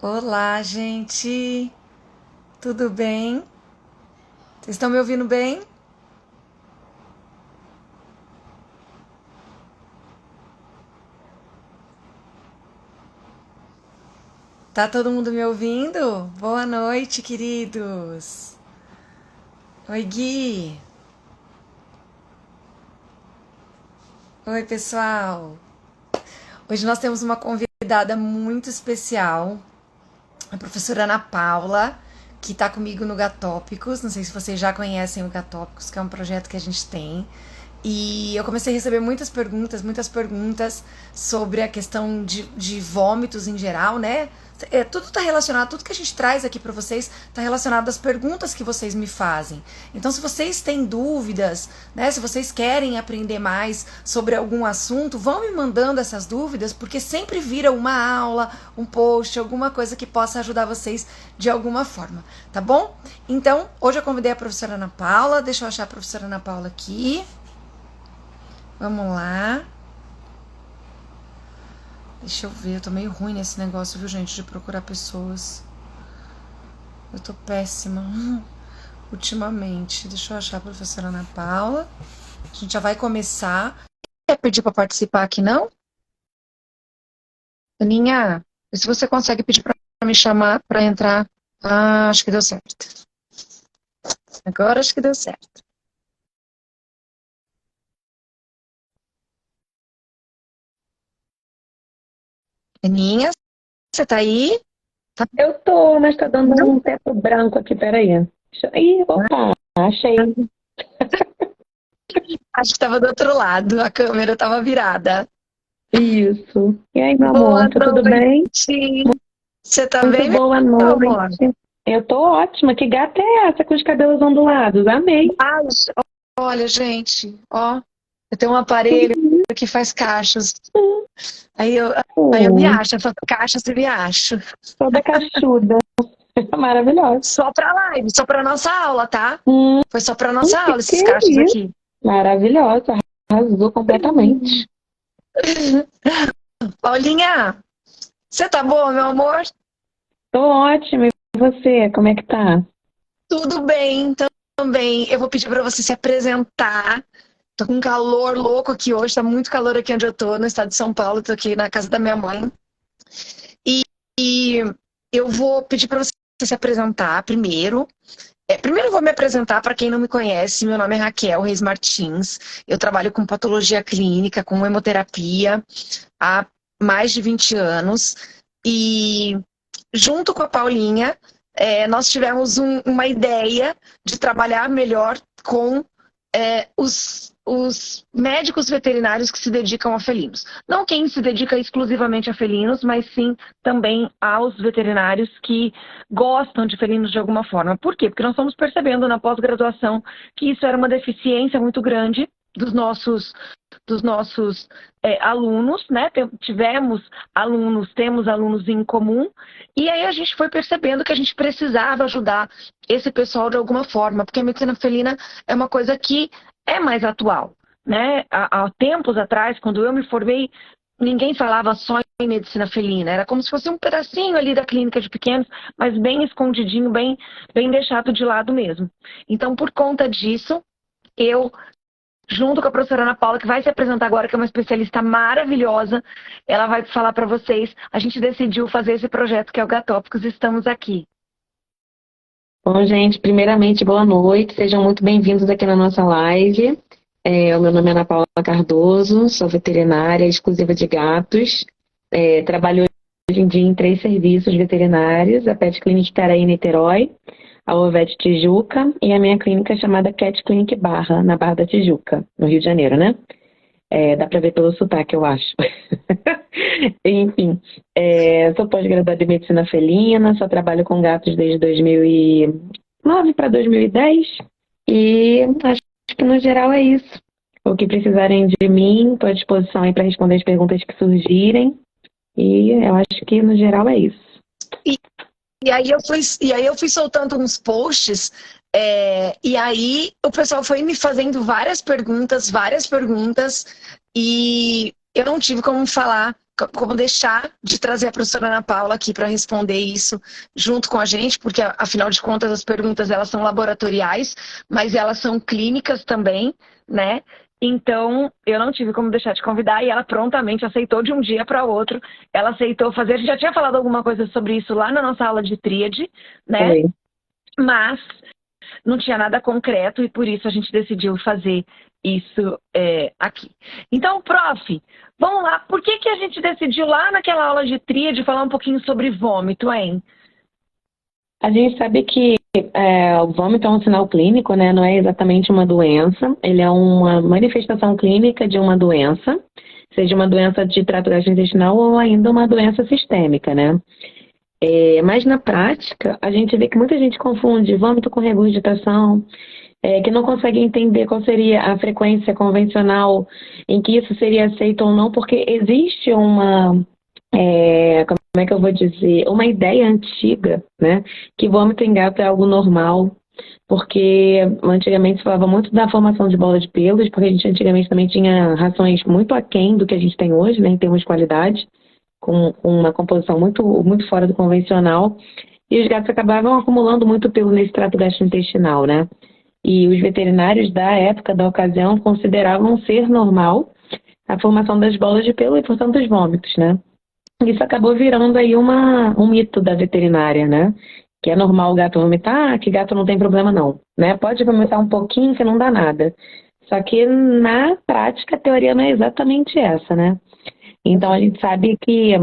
Olá, gente! Tudo bem? Vocês estão me ouvindo bem? Tá todo mundo me ouvindo? Boa noite, queridos! Oi, Gui! Oi, pessoal! Hoje nós temos uma convidada muito especial, a professora Ana Paula, que está comigo no Gatópicos. Não sei se vocês já conhecem o Gatópicos, que é um projeto que a gente tem. E eu comecei a receber muitas perguntas sobre a questão de vômitos em geral, né? Tudo está relacionado, tudo que a gente traz aqui para vocês está relacionado às perguntas que vocês me fazem. Então, se vocês têm dúvidas, né? Se vocês querem aprender mais sobre algum assunto, vão me mandando essas dúvidas, porque sempre vira uma aula, um post, alguma coisa que possa ajudar vocês de alguma forma, tá bom? Então, hoje eu convidei a professora Ana Paula, deixa eu achar a professora Ana Paula aqui. Vamos lá. Deixa eu ver, eu tô meio ruim nesse negócio, viu, gente, de procurar pessoas. Eu tô péssima ultimamente. Deixa eu achar a professora Ana Paula. A gente já vai começar. Quer pedir pra participar aqui, não? Aninha, se você consegue pedir pra me chamar pra entrar. Ah, acho que deu certo. Agora acho que deu certo. Aninha, você tá aí? Tá. Eu tô, mas tá dando Não? um teto branco aqui, peraí. Ih, opa, achei. Acho que tava do outro lado, a câmera tava virada. Isso. E aí, meu Boa amor, tá tudo bem? noite. Você tá Muito bem, meu boa noite. amor? Eu tô ótima. Que gata é essa com os cabelos ondulados? Amei. Ai, olha, gente, ó, eu tenho um aparelho que faz cachos. Aí eu, aí eu me Hum, acho, eu faço cachos e me acho. toda cachuda. Maravilhosa. Só pra live, só pra nossa aula, tá? Hum, Foi só pra nossa aula que esses é cachos isso? aqui. Maravilhosa. Arrasou completamente. Paulinha, você tá boa, meu amor? Tô ótima. E você, como é que tá? Tudo bem, também. Eu vou pedir pra você se apresentar. Tô com um calor louco aqui hoje, tá muito calor aqui onde eu tô, no estado de São Paulo, tô aqui na casa da minha mãe. E eu vou pedir para você se apresentar primeiro. Primeiro eu vou me apresentar para quem não me conhece. Meu nome é Raquel Reis Martins. Eu trabalho com patologia clínica, com hemoterapia há mais de 20 anos. E junto com a Paulinha, nós tivemos uma ideia de trabalhar melhor com os médicos veterinários que se dedicam a felinos. Não quem se dedica exclusivamente a felinos, mas sim também aos veterinários que gostam de felinos de alguma forma. Por quê? Porque nós estamos percebendo na pós-graduação que isso era uma deficiência muito grande dos nossos alunos, né? Tivemos alunos, temos alunos em comum, e aí a gente foi percebendo que a gente precisava ajudar esse pessoal de alguma forma, porque a medicina felina é uma coisa que é mais atual, né? Há tempos atrás, quando eu me formei, ninguém falava só em medicina felina, era como se fosse um pedacinho ali da clínica de pequenos, mas bem escondidinho, bem deixado de lado mesmo. Então, por conta disso, eu junto com a professora Ana Paula, que vai se apresentar agora, que é uma especialista maravilhosa. Ela vai falar para vocês. A gente decidiu fazer esse projeto que é o Gatópicos e estamos aqui. Bom, gente, primeiramente, boa noite. Sejam muito bem-vindos aqui na nossa live. O meu nome é Ana Paula Cardoso, sou veterinária exclusiva de gatos. Trabalho hoje em dia em 3 serviços veterinários, a Pet Clinic Caraí, Niterói, a Ovet Tijuca e a minha clínica chamada Cat Clinic Barra, na Barra da Tijuca, no Rio de Janeiro, né? Dá pra ver pelo sotaque, eu acho. Enfim, sou pós-graduada em medicina felina, só trabalho com gatos desde 2009 para 2010 e acho que no geral é isso. O que precisarem de mim, estou à disposição aí para responder as perguntas que surgirem e eu acho que no geral é isso. E, e aí eu fui soltando uns posts, e aí o pessoal foi me fazendo várias perguntas, e eu não tive como falar como deixar de trazer a professora Ana Paula aqui para responder isso junto com a gente, porque afinal de contas as perguntas elas são laboratoriais, mas elas são clínicas também, né? Então eu não tive como deixar de convidar e ela prontamente aceitou de um dia para outro. Ela aceitou fazer. A gente já tinha falado alguma coisa sobre isso lá na nossa aula de tríade, né? Oi. Mas não tinha nada concreto e por isso a gente decidiu fazer isso aqui. Então, prof, vamos lá. Por que a gente decidiu lá naquela aula de tríade falar um pouquinho sobre vômito, hein? A gente sabe que o vômito é um sinal clínico, né? Não é exatamente uma doença. Ele é uma manifestação clínica de uma doença, seja uma doença de trato gastrointestinal ou ainda uma doença sistêmica, né? Mas na prática, a gente vê que muita gente confunde vômito com regurgitação, que não consegue entender qual seria a frequência convencional em que isso seria aceito ou não, porque existe como é que eu vou dizer, uma ideia antiga, né, que vômito em gato é algo normal, porque antigamente se falava muito da formação de bola de pelos, porque a gente antigamente também tinha rações muito aquém do que a gente tem hoje, né, em termos de qualidade, com uma composição muito, muito fora do convencional, e os gatos acabavam acumulando muito pelo nesse trato gastrointestinal, né? E os veterinários da época, da ocasião, consideravam ser normal a formação das bolas de pelo e, portanto, os vômitos, né? Isso acabou virando aí um mito da veterinária, né? Que é normal o gato vomitar, que gato não tem problema não, né? Pode vomitar um pouquinho que não dá nada. Só que na prática a teoria não é exatamente essa, né? Então a gente sabe que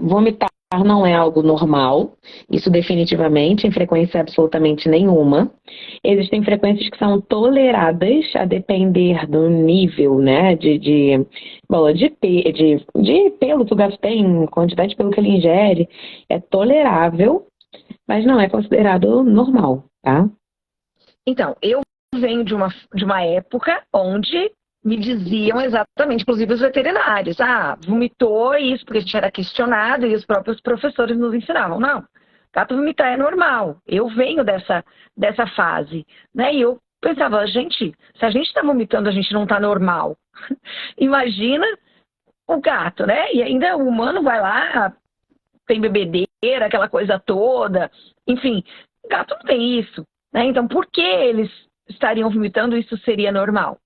vomitar não é algo normal, isso definitivamente, em frequência absolutamente nenhuma. Existem frequências que são toleradas a depender do nível, né, de pelo que o gato tem, quantidade de pelo que ele ingere, é tolerável, mas não é considerado normal, tá? Então, eu venho de uma época onde me diziam exatamente, inclusive os veterinários, vomitou isso, porque a gente era questionado e os próprios professores nos ensinavam. Não, gato vomitar é normal. Eu venho dessa fase, né? E eu pensava, gente, se a gente está vomitando, a gente não está normal. Imagina o gato, né? E ainda o humano vai lá, tem bebedeira, aquela coisa toda. Enfim, o gato não tem isso, né? Então, por que eles estariam vomitando? Isso seria normal.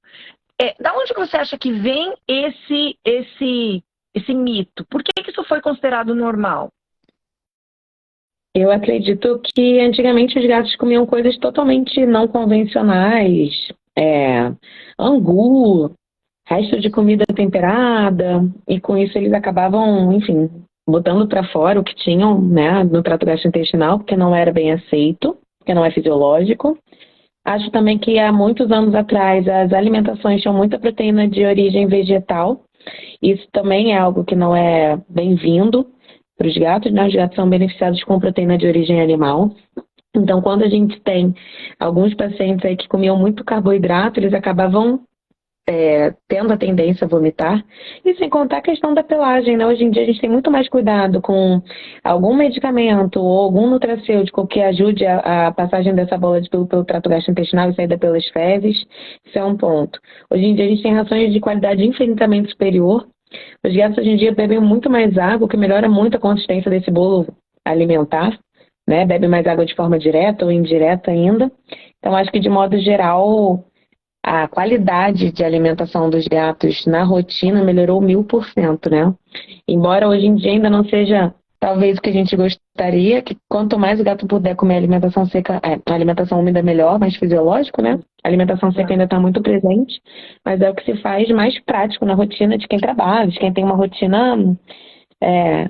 Da onde você acha que vem esse mito? Por que isso foi considerado normal? Eu acredito que antigamente os gatos comiam coisas totalmente não convencionais, angu, resto de comida temperada, e com isso eles acabavam, enfim, botando para fora o que tinham, né, no trato gastrointestinal, porque não era bem aceito, porque não é fisiológico. Acho também que há muitos anos atrás as alimentações tinham muita proteína de origem vegetal. Isso também é algo que não é bem-vindo para os gatos, né? Os gatos são beneficiados com proteína de origem animal. Então, quando a gente tem alguns pacientes aí que comiam muito carboidrato, eles acabavam tendo a tendência a vomitar. E sem contar a questão da pelagem, né? Hoje em dia a gente tem muito mais cuidado com algum medicamento ou algum nutracêutico que ajude a passagem dessa bola de pelo trato gastrointestinal e saída pelas fezes. Isso é um ponto. Hoje em dia a gente tem rações de qualidade infinitamente superior. Os gatos hoje em dia bebem muito mais água, o que melhora muito a consistência desse bolo alimentar, né? Bebe mais água de forma direta ou indireta ainda. Então acho que de modo geral a qualidade de alimentação dos gatos na rotina melhorou 1000%, né? Embora hoje em dia ainda não seja talvez o que a gente gostaria, que quanto mais o gato puder comer alimentação seca, alimentação úmida melhor, mais fisiológico, né? A alimentação seca ainda está muito presente, mas é o que se faz mais prático na rotina de quem trabalha, de quem tem uma rotina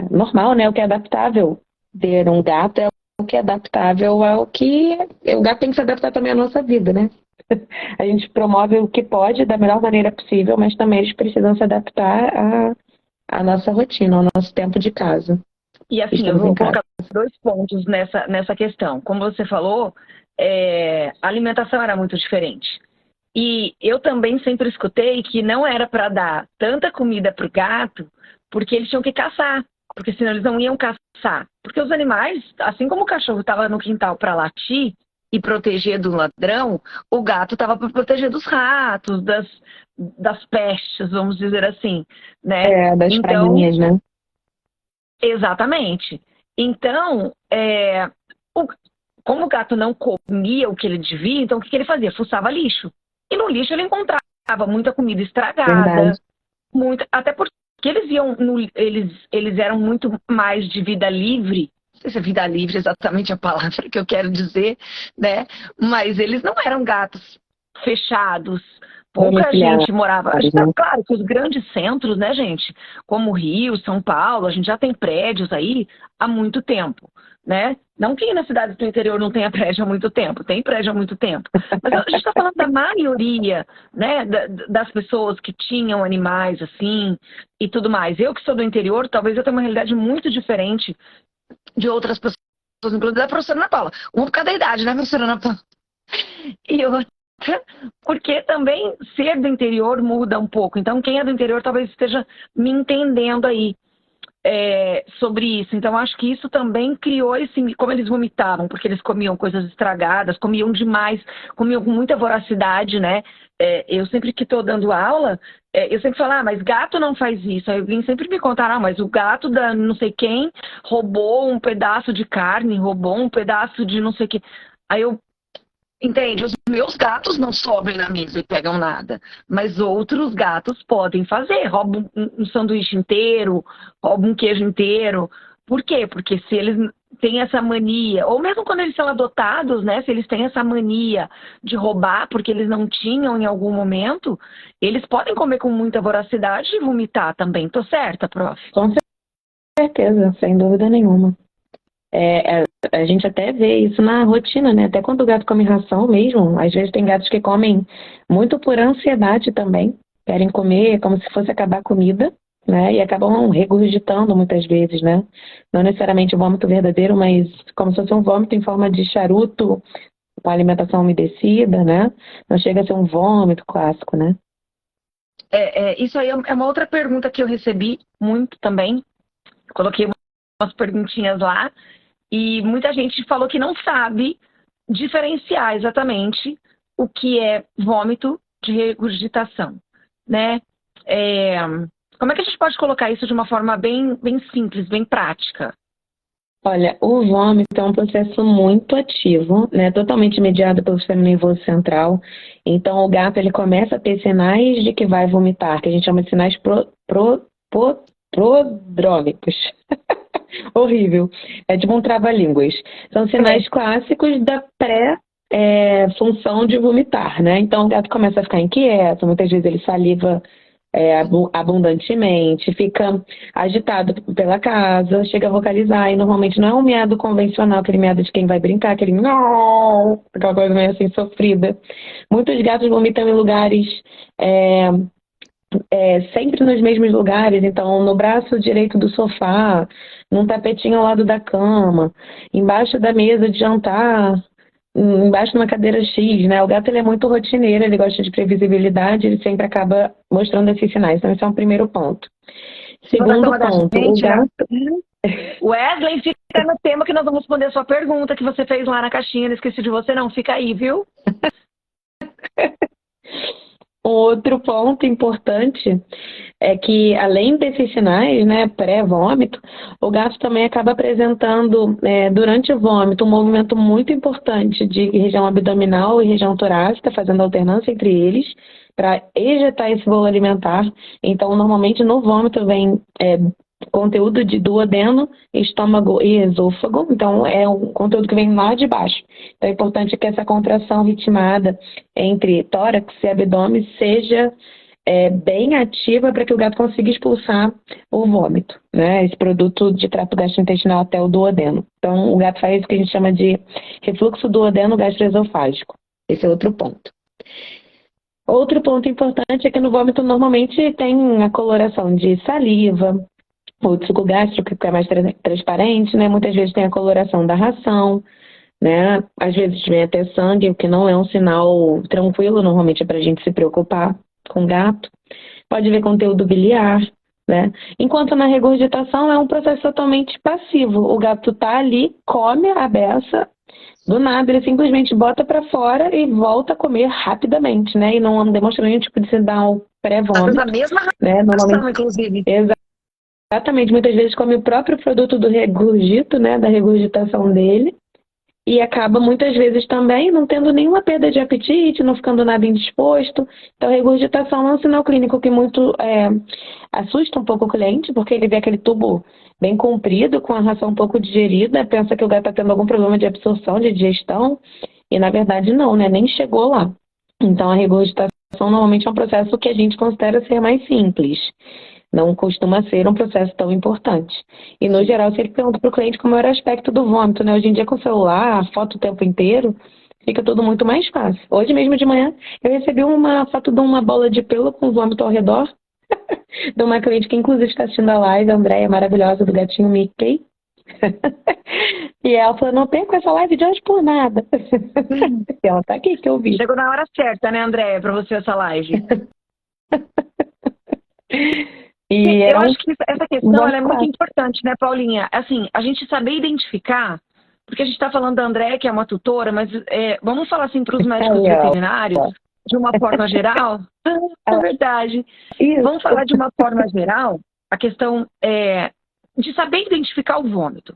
normal, né? O que é adaptável. Ter um gato é o que é adaptável ao que... O gato tem que se adaptar também à nossa vida, né? A gente promove o que pode da melhor maneira possível, mas também eles precisam se adaptar à nossa rotina, ao nosso tempo de casa. E assim, eu vou colocar 2 pontos nessa questão. Como você falou, a alimentação era muito diferente. E eu também sempre escutei que não era para dar tanta comida para o gato, porque eles tinham que caçar, porque senão eles não iam caçar. Porque os animais, assim como o cachorro estava no quintal para latir, e proteger do ladrão, o gato estava para proteger dos ratos, das pestes, vamos dizer assim, né? Das Então, praguinhas, né? exatamente. Então, como o gato não comia o que ele devia, então o que ele fazia? Fuçava lixo. E no lixo ele encontrava muita comida Verdade. estragada, até porque eles eram muito mais de vida livre. Não sei se é vida livre exatamente a palavra que eu quero dizer, né? Mas eles não eram gatos fechados. Pouca Domiciliares, gente morava. A gente tá, né? claro que os grandes centros, né, gente? Como Rio, São Paulo, a gente já tem prédios aí há muito tempo, né? Não que na cidade do interior não tenha prédio há muito tempo, tem prédio há muito tempo. Mas a gente está falando da maioria, né, das pessoas que tinham animais assim e tudo mais. Eu que sou do interior, talvez eu tenha uma realidade muito diferente de outras pessoas, inclusive da professora Ana Paula. Uma por causa da idade, né, professora Ana Paula? E outra, porque também ser do interior muda um pouco. Então, quem é do interior talvez esteja me entendendo aí sobre isso. Então, acho que isso também criou esse... Como eles vomitavam, porque eles comiam coisas estragadas, comiam demais, comiam com muita voracidade, né? Eu sempre que estou dando aula, eu sempre falo, mas gato não faz isso. Aí alguém sempre me contar, mas o gato da não sei quem roubou um pedaço de carne, roubou um pedaço de não sei o que. Aí eu entende? Os meus gatos não sobem na mesa e pegam nada, mas outros gatos podem fazer. Roubam um sanduíche inteiro, roubam um queijo inteiro. Por quê? Porque se eles têm essa mania, ou mesmo quando eles são adotados, né? Se eles têm essa mania de roubar porque eles não tinham em algum momento, eles podem comer com muita voracidade e vomitar também. Tô certa, prof? Com certeza, sem dúvida nenhuma. A gente até vê isso na rotina, né? Até quando o gato come ração mesmo, às vezes tem gatos que comem muito por ansiedade também, querem comer como se fosse acabar a comida, né? E acabam regurgitando muitas vezes, né? Não necessariamente o vômito verdadeiro, mas como se fosse um vômito em forma de charuto, com alimentação umedecida, né? Não chega a ser um vômito clássico, né? Isso aí é uma outra pergunta que eu recebi muito também. Coloquei umas perguntinhas lá. E muita gente falou que não sabe diferenciar exatamente o que é vômito de regurgitação, né? Como é que a gente pode colocar isso de uma forma bem, bem simples, bem prática? Olha, o vômito é um processo muito ativo, né? Totalmente mediado pelo sistema nervoso central. Então, o gato ele começa a ter sinais de que vai vomitar, que a gente chama de sinais prodrômicos. Horrível. É tipo um trava-línguas. São sinais clássicos da pré-função de vomitar, né? Então, o gato começa a ficar inquieto, muitas vezes ele saliva abundantemente, fica agitado pela casa, chega a vocalizar, e normalmente não é um miado convencional, aquele miado de quem vai brincar, aquele não, aquela coisa meio assim sofrida. Muitos gatos vomitam em lugares sempre nos mesmos lugares, então no braço direito do sofá, num tapetinho ao lado da cama, embaixo da mesa de jantar, embaixo de uma cadeira X, né? O gato ele é muito rotineiro, ele gosta de previsibilidade, ele sempre acaba mostrando esses sinais. Então esse é um primeiro ponto. Segundo ponto, o gato... Wesley, fica no tema que nós vamos responder a sua pergunta que você fez lá na caixinha, não esqueci de você não, fica aí, viu? Outro ponto importante é que, além desses sinais, né, pré-vômito, o gato também acaba apresentando, durante o vômito, um movimento muito importante de região abdominal e região torácica, fazendo alternância entre eles, para ejetar esse bolo alimentar. Então, normalmente, no vômito vem conteúdo de duodeno, estômago e esôfago, então é um conteúdo que vem lá de baixo. Então é importante que essa contração ritmada entre tórax e abdômen seja bem ativa para que o gato consiga expulsar o vômito, né? Esse produto de trato gastrointestinal até o duodeno. Então o gato faz o que a gente chama de refluxo duodeno gastroesofágico. Esse é outro ponto. Outro ponto importante é que no vômito normalmente tem a coloração de saliva, o suco gástrico, que é mais transparente, né? Muitas vezes tem a coloração da ração, né? Às vezes vem até sangue, o que não é um sinal tranquilo, normalmente é para a gente se preocupar com o gato. Pode ver conteúdo biliar, né? Enquanto na regurgitação é um processo totalmente passivo. O gato tá ali, come a beça Do nada, ele simplesmente bota pra fora e volta a comer rapidamente, né? E não demonstra nenhum tipo de sinal Às vezes a pré-vômito, mesma né? ração, Normalmente, inclusive. exatamente, muitas vezes come o próprio produto do regurgito, né? Da regurgitação dele. E acaba muitas vezes também não tendo nenhuma perda de apetite, não ficando nada indisposto. Então, a regurgitação é um sinal clínico que muito assusta um pouco o cliente, porque ele vê aquele tubo bem comprido, com a ração um pouco digerida, pensa que o gato está tendo algum problema de absorção, de digestão, e na verdade não, né? Nem chegou lá. Então, a regurgitação normalmente é um processo que a gente considera ser mais simples. Não costuma ser um processo tão importante. E, no geral, se ele pergunta para o cliente como era o aspecto do vômito, né? Hoje em dia, com o celular, foto o tempo inteiro, fica tudo muito mais fácil. Hoje mesmo de manhã, eu recebi uma foto de uma bola de pelo com vômito ao redor, de uma cliente que, inclusive, está assistindo a live, a Andréia, maravilhosa, do gatinho Mickey. E ela falou, não perco essa live de hoje por nada. E ela tá aqui, que eu vi. Chegou na hora certa, né, Andréia, para você essa live. E Eu acho que essa questão ela é muito quase. importante, né, Paulinha? Assim, a gente saber identificar, porque a gente está falando da Andréia, que é uma tutora, mas vamos falar assim para os médicos veterinários, de uma forma geral. É verdade. Isso. Vamos falar de uma forma geral, a questão de saber identificar o vômito.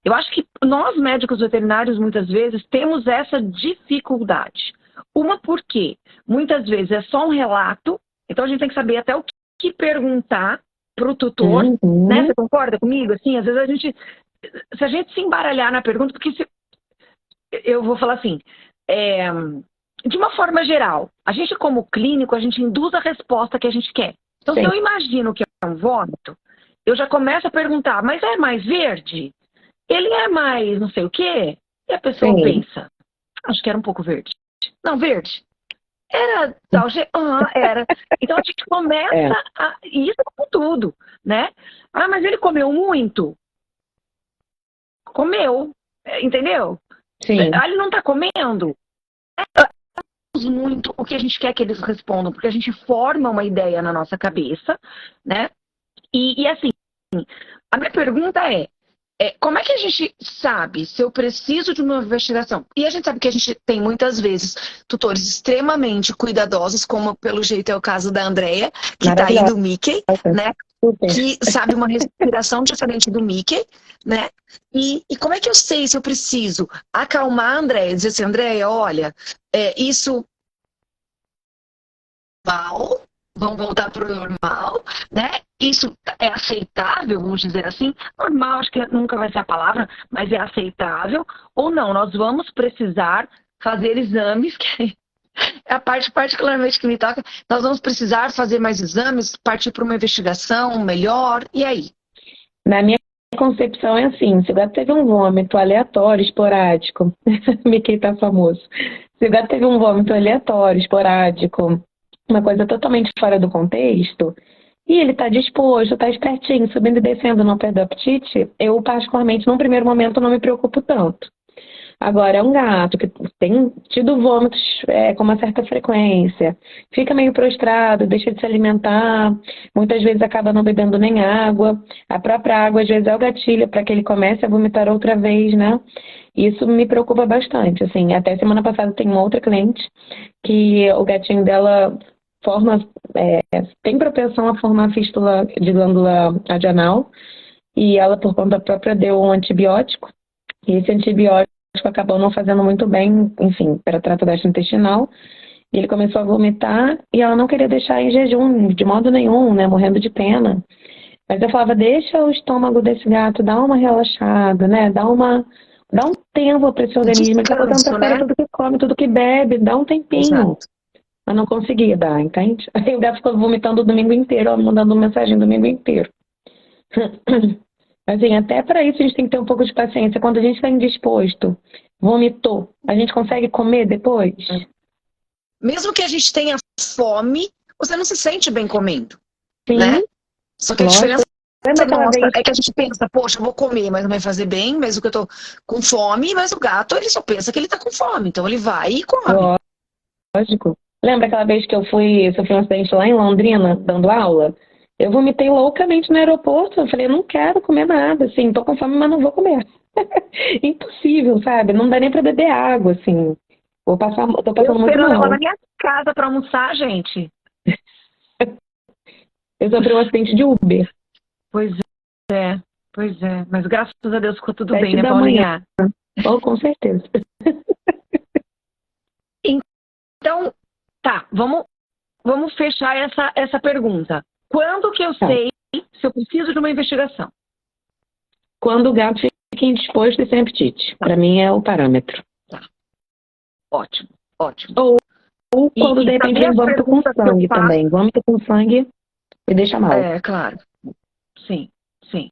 Eu acho que nós, médicos veterinários, muitas vezes, temos essa dificuldade. Uma porque muitas vezes é só um relato, então a gente tem que saber até o que perguntar para o tutor, né? Você concorda comigo? Assim, às vezes se a gente se embaralhar na pergunta, porque eu vou falar assim, de uma forma geral, a gente como clínico, a gente induz a resposta que a gente quer. Então, se eu imagino que é um vômito, eu já começo a perguntar, mas é mais verde? Ele é mais não sei o quê? E a pessoa pensa, acho que era um pouco verde. Não, verde. Era tal jeito? Era. Então a gente começa a... Isso com tudo, né? Ah, mas ele comeu muito? Comeu. Entendeu? Sim. Ah, ele não tá comendo? Muito o que a gente quer que eles respondam, porque a gente forma uma ideia na nossa cabeça, né? E assim, a minha pergunta como é que a gente sabe se eu preciso de uma investigação? E a gente sabe que a gente tem muitas vezes tutores extremamente cuidadosos, como pelo jeito é o caso da Andréia, que está aí do Mickey, né? Que sabe uma respiração diferente do Mickey, né? E como é que eu sei se eu preciso acalmar a Andréia, dizer assim, Andréia, olha, isso vão voltar para o normal, né? Isso é aceitável, vamos dizer assim. Normal, acho que nunca vai ser a palavra, mas é aceitável. Ou não, nós vamos precisar fazer exames, que é a parte particularmente que me toca. Nós vamos precisar fazer mais exames, partir para uma investigação melhor. E aí? Na minha concepção é assim, se o gato teve um vômito aleatório, esporádico, Mickey tá famoso. Se o gato teve um vômito aleatório, esporádico, uma coisa totalmente fora do contexto, e ele está disposto, está espertinho, subindo e descendo, não perde o apetite, eu particularmente, num primeiro momento, não me preocupo tanto. Agora, é um gato que tem tido vômitos com uma certa frequência, fica meio prostrado, deixa de se alimentar, muitas vezes acaba não bebendo nem água, a própria água às vezes é o gatilho para que ele comece a vomitar outra vez, né? Isso me preocupa bastante, assim, até semana passada tem uma outra cliente que o gatinho dela tem propensão a formar fístula de glândula adrenal e ela, por conta própria, deu um antibiótico e esse antibiótico acabou não fazendo muito bem, enfim, para trato gastrointestinal e ele começou a vomitar e ela não queria deixar em jejum de modo nenhum, né, morrendo de pena. Mas eu falava, deixa o estômago desse gato dar uma relaxada, né, dá um tempo para esse organismo, ele tá botando pra fora tudo que come, tudo que bebe, dá um tempinho. Exato. Mas não conseguia dar, entende? Aí o gato ficou vomitando o domingo inteiro, mandando mensagem o domingo inteiro. Assim, até para isso a gente tem que ter um pouco de paciência. Quando a gente está indisposto, vomitou, a gente consegue comer depois? Mesmo que a gente tenha fome, você não se sente bem comendo. Sim. Né? Só que a diferença vez... é que a gente pensa, poxa, eu vou comer, mas não vai fazer bem, mesmo que eu tô com fome, mas o gato, ele só pensa que ele tá com fome, então ele vai e come. Lógico. Lembra aquela vez que eu sofri um acidente lá em Londrina, dando aula? Eu vomitei loucamente no aeroporto. Eu falei, não quero comer nada, assim, tô com fome, mas não vou comer. Impossível, sabe? Não dá nem pra beber água, assim. Tô Eu passando muito esperando ela mal. na minha casa pra almoçar, gente. Eu sofri um acidente de Uber, Pois é, pois é. Mas graças a Deus ficou tudo bem, 7 né, da manhã. Paulinha? Oh, com certeza. Então, tá, vamos fechar essa pergunta. Quando que eu Tá. sei se eu preciso de uma investigação? Quando o gato fica indisposto e sem apetite. Pra mim é o parâmetro. Tá, ótimo, ótimo. Ou quando de E repente saber vem as vômito com perguntas que eu sangue faço. também. Vômito com sangue me deixa mal. É, claro. Sim, sim.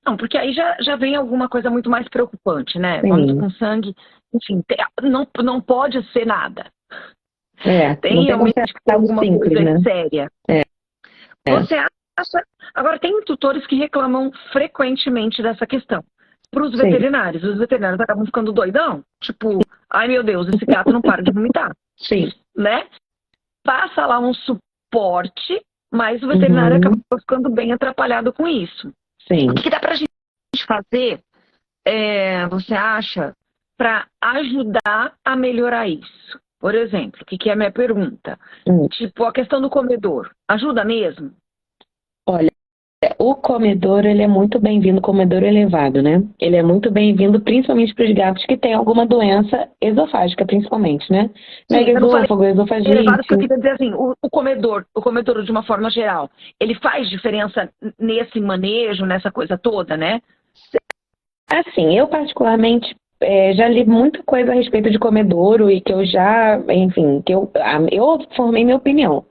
Não, porque aí já vem alguma coisa muito mais preocupante, né? Vômito Sim. com sangue, enfim, não pode ser nada. Não Tem tem como realmente ser que ter algo alguma simples, coisa né? séria. É. Você acha. Agora, tem tutores que reclamam frequentemente dessa questão. Para os Sim, veterinários acabam ficando doidão. Tipo, ai meu Deus, esse gato não para de vomitar, sim. né? Passa lá um suporte, mas o veterinário acaba Uhum, ficando bem atrapalhado com isso. sim. O que dá para a gente fazer, você acha, para ajudar a melhorar isso? Por exemplo, o que é a minha pergunta? Hum. Tipo, a questão do comedor. Ajuda mesmo? Olha, o comedor, ele é muito bem-vindo, comedor elevado, né? Ele é muito bem-vindo, principalmente para os gatos que têm alguma doença esofágica, principalmente, né? Sim, eu não falei Megaesôfago, elevado porque eu esofagite. queria dizer assim, o comedor de uma forma geral, ele faz diferença nesse manejo, nessa coisa toda, né? Assim, eu particularmente já li muita coisa a respeito de comedouro e que eu já, enfim, eu formei minha opinião.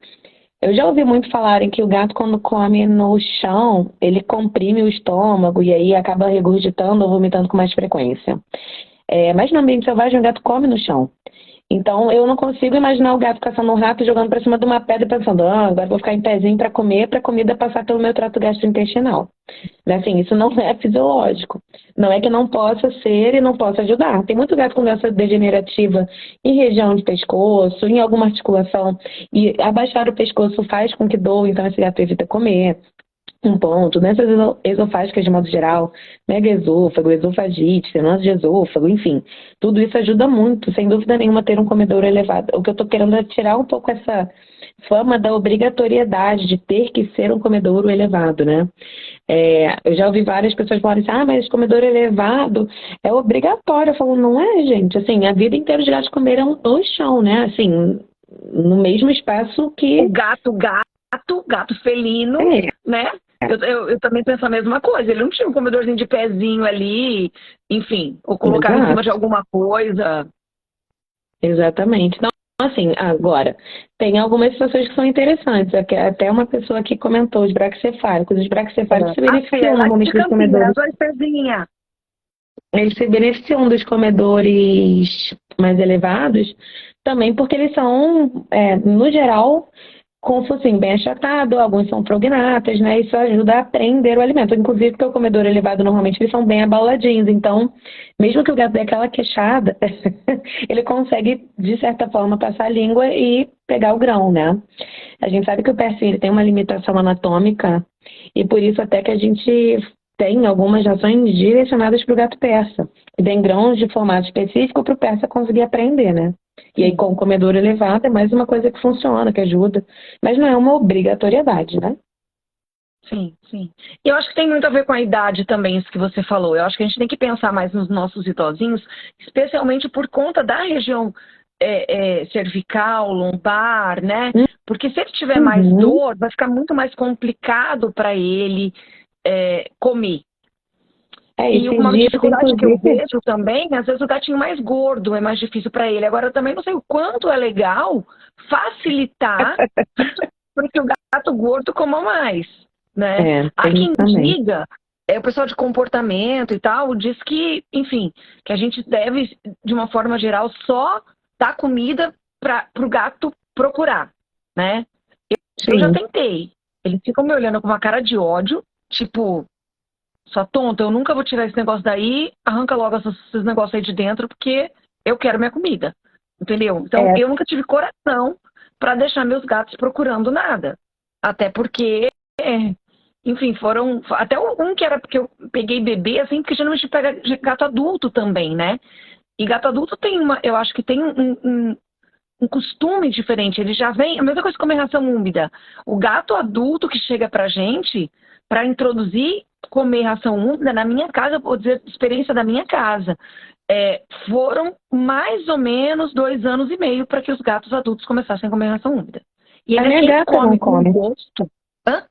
Eu já ouvi muito falarem que o gato, quando come no chão, ele comprime o estômago e aí acaba regurgitando ou vomitando com mais frequência. Mas no ambiente selvagem, o gato come no chão. Então, eu não consigo imaginar o gato caçando um rato e jogando para cima de uma pedra e pensando, agora vou ficar em pezinho para comer, para a comida passar pelo meu trato gastrointestinal. Assim, isso não é fisiológico. Não é que não possa ser e não possa ajudar. Tem muito gato com doença degenerativa em região de pescoço, em alguma articulação, e abaixar o pescoço faz com que doa, então esse gato evita comer. Um ponto, doenças esofágicas de modo geral, megaesôfago, esofagite, estenose de esôfago, enfim, tudo isso ajuda muito, sem dúvida nenhuma, ter um comedouro elevado. O que eu estou querendo é tirar um pouco essa fama da obrigatoriedade de ter que ser um comedouro elevado, né? Eu já ouvi várias pessoas falarem assim, mas comedouro elevado é obrigatório. Eu falo, não é, gente? Assim, a vida inteira os gatos comeram no chão, né? Assim, no mesmo espaço O que... gato felino, É, né? Eu também penso a mesma coisa. Ele não tinha um comedorzinho de pezinho ali, enfim, ou colocava em cima de exato. alguma coisa. Exatamente. Então, assim, agora, tem algumas situações que são interessantes. Até uma pessoa aqui comentou, os braquicefálicos. Os braquicefálicos se É beneficiam lá de normalmente dos Campinas, comedores. olha pezinha. Eles se beneficiam dos comedores mais elevados também porque eles são, no geral, com o focinho bem achatado, alguns são prognatas, né? Isso ajuda a prender o alimento. Inclusive, porque o comedor elevado, normalmente, eles são bem abauladinhos. Então, mesmo que o gato dê aquela queixada, ele consegue, de certa forma, passar a língua e pegar o grão, né? A gente sabe que o persa ele tem uma limitação anatômica e por isso até que a gente tem algumas ações direcionadas para o gato persa. E tem grãos de formato específico para o persa conseguir aprender, né? E aí, com o comedor elevado, é mais uma coisa que funciona, que ajuda. Mas não é uma obrigatoriedade, né? Sim, sim. E eu acho que tem muito a ver com a idade também, isso que você falou. Eu acho que a gente tem que pensar mais nos nossos idosinhos, especialmente por conta da região cervical, lombar, né? Porque se ele tiver mais Uhum. dor, vai ficar muito mais complicado para ele comer. E Esses uma dias, dificuldade que eu inclusive, vejo também, às vezes o gatinho mais gordo é mais difícil para ele. Agora, eu também não sei o quanto é legal facilitar para que o gato gordo coma mais, né? Há tem isso quem também. diga, o pessoal de comportamento e tal, diz que, enfim, que a gente deve, de uma forma geral, só dar comida para o gato procurar, né? Eu já Sim, tentei. Eles ficam me olhando com uma cara de ódio, tipo, sua tonta, eu nunca vou tirar esse negócio daí, arranca logo esses negócios aí de dentro, porque eu quero minha comida. Entendeu? Então, é, eu nunca tive coração para deixar meus gatos procurando nada. Até porque Enfim, foram. Até um que era porque eu peguei bebê, assim, porque geralmente pega gato adulto também, né? E gato adulto tem uma. Eu acho que tem um costume diferente. Ele já vem. A mesma coisa que comer ração úmida. O gato adulto que chega pra gente, para introduzir comer ração úmida, na minha casa, vou dizer, experiência da minha casa. Foram mais ou menos 2 anos e meio para que os gatos adultos começassem a comer ração úmida. E A ele é minha quem gata não com come. gosto. Hã?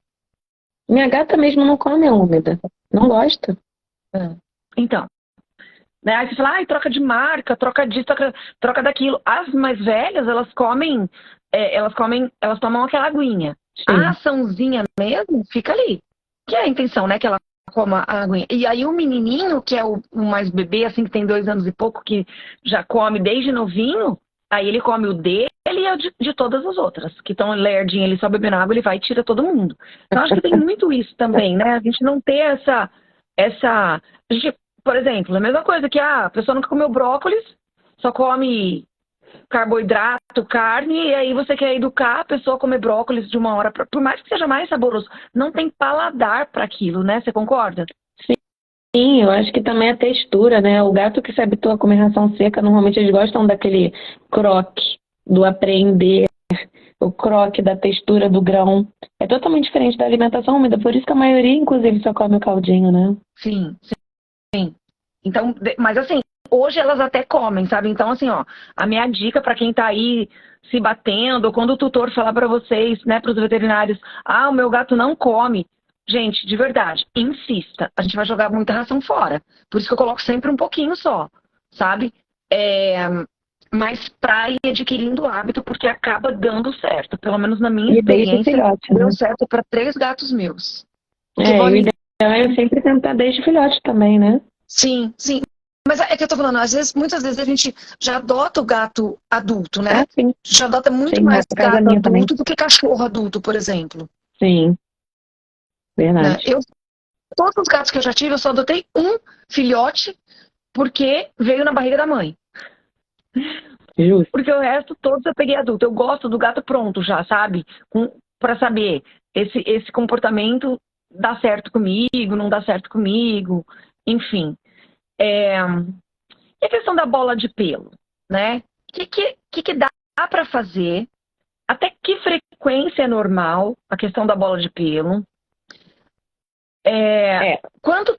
Minha gata mesmo não come a úmida. Não gosta. Então, né? Aí você fala, ai, troca de marca, troca disso, troca daquilo. As mais velhas, elas comem, elas tomam aquela aguinha. Sim. A raçãozinha mesmo fica ali. Que é a intenção, né? Que ela coma a aguinha. E aí o menininho, que é o mais bebê, assim, que tem 2 anos e pouco, que já come desde novinho, aí ele come o dele e o de todas as outras. Que estão lerdinho, ele só bebendo água, ele vai e tira todo mundo. Então acho que tem muito isso também, né? A gente não ter a gente, por exemplo, a mesma coisa que a pessoa nunca comeu brócolis, só come carboidrato, carne, e aí você quer educar a pessoa a comer brócolis de uma hora para... Por mais que seja mais saboroso, não tem paladar para aquilo, né? Você concorda? Sim, eu acho que também a textura, né? O gato que se habitua a comer ração seca, normalmente eles gostam daquele croque, do apreender, o croque da textura do grão. É totalmente diferente da alimentação úmida, por isso que a maioria, inclusive, só come o caldinho, né? Sim. Então, mas assim, hoje elas até comem, sabe? Então, assim, ó, a minha dica para quem tá aí se batendo, ou quando o tutor falar para vocês, né, para os veterinários, o meu gato não come. Gente, de verdade, insista. A gente vai jogar muita ração fora. Por isso que eu coloco sempre um pouquinho só, sabe? Mas para ir adquirindo o hábito, porque acaba dando certo. Pelo menos na minha E desde experiência, filhote, deu né? certo para 3 gatos meus. O ideal é sempre tentar desde filhote também, né? Sim. Mas é que eu tô falando, muitas vezes a gente já adota o gato adulto, né? Sim. Já adota muito Sim, mais casa gato minha adulto também. do que cachorro adulto, por exemplo. Sim, Né? verdade. Todos os gatos que eu já tive, eu só adotei um filhote porque veio na barriga da mãe. Justo. Porque o resto todos eu peguei adulto. Eu gosto do gato pronto já, sabe? Pra saber, esse comportamento dá certo comigo, não dá certo comigo, enfim. E a questão da bola de pelo, né? O que dá para fazer? Até que frequência é normal a questão da bola de pelo? O quanto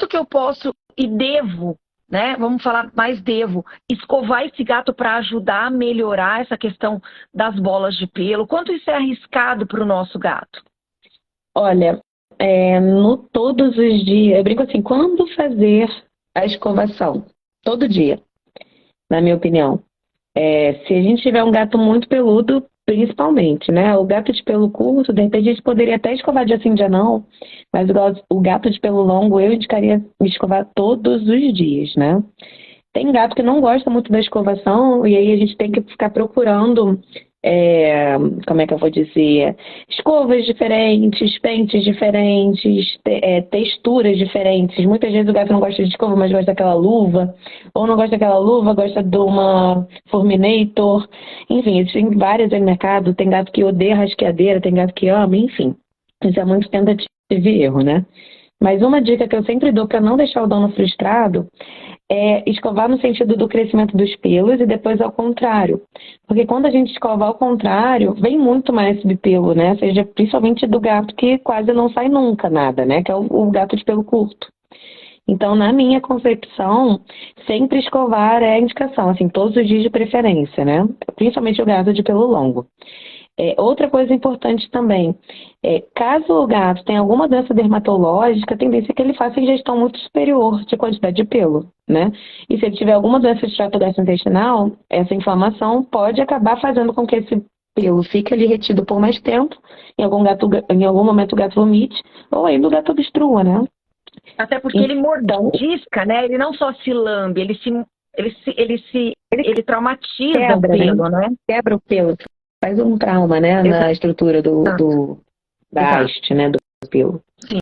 que eu posso e devo, né? Vamos falar mais devo, escovar esse gato para ajudar a melhorar essa questão das bolas de pelo? Quanto isso é arriscado para o nosso gato? Olha, no todos os dias, eu brinco assim, quando fazer a escovação? Todo dia, na minha opinião. Se a gente tiver um gato muito peludo, principalmente, né? O gato de pelo curto, de repente a gente poderia até escovar dia sim, dia não, mas o gato de pelo longo eu indicaria me escovar todos os dias, né? Tem gato que não gosta muito da escovação e aí a gente tem que ficar procurando, como é que eu vou dizer, escovas diferentes, pentes diferentes, texturas diferentes. Muitas vezes o gato não gosta de escova, mas gosta daquela luva, ou não gosta daquela luva, gosta de uma Furminator. Enfim, existem várias aí no mercado. Tem gato que odeia rasqueadeira, tem gato que ama, enfim. Isso é muito tentativa e erro, né? Mas uma dica que eu sempre dou para não deixar o dono frustrado é escovar no sentido do crescimento dos pelos e depois ao contrário. Porque quando a gente escova ao contrário, vem muito mais subpelo, né? Seja principalmente do gato que quase não sai nunca nada, né? Que é o gato de pelo curto. Então, na minha concepção, sempre escovar é a indicação, assim, todos os dias de preferência, né? Principalmente o gato de pelo longo. Outra coisa importante também, caso o gato tenha alguma doença dermatológica, a tendência é que ele faça ingestão muito superior de quantidade de pelo, né? E se ele tiver alguma doença de trato gastrointestinal, essa inflamação pode acabar fazendo com que esse pelo fique ali retido por mais tempo, em algum momento o gato vomite, ou ainda o gato obstrua, né? Até porque ele mordisca, né? Ele não só se lambe, ele traumatiza o pelo, né? Quebra o pelo, faz um trauma, né? Na estrutura da haste, né? Do pelo. Sim.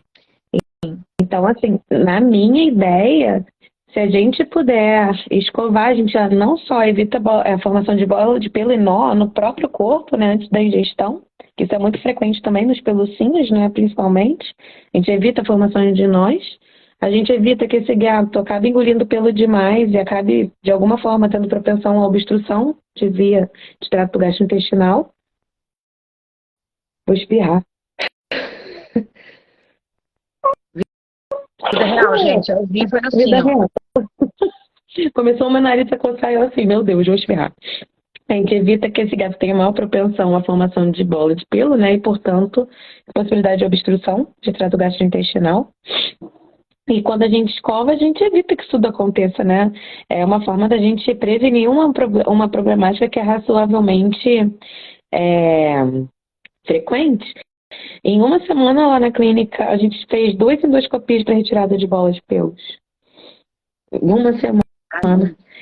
Então, assim, na minha ideia, se a gente puder escovar, a gente já não só evita a formação de bola de pelo e nó no próprio corpo, né? Antes da ingestão, que isso é muito frequente também nos pelucinhos, né, principalmente. A gente evita a formação de nós. A gente evita que esse gato acabe engolindo pelo demais e acabe, de alguma forma, tendo propensão à obstrução de via de trato gastrointestinal. Vou espirrar. Vida real, gente. Ao vivo é assim, Vida ó. real. Começou o meu nariz a coçar e eu assim, meu Deus, vou espirrar. A gente evita que esse gato tenha maior propensão à formação de bola de pelo, né? E, portanto, possibilidade de obstrução de trato gastrointestinal. E quando a gente escova, a gente evita que isso tudo aconteça, né? É uma forma da gente prevenir uma problemática que é razoavelmente frequente. Em uma semana lá na clínica, a gente fez 2 endoscopias para retirada de bolas de pelos. Em uma semana.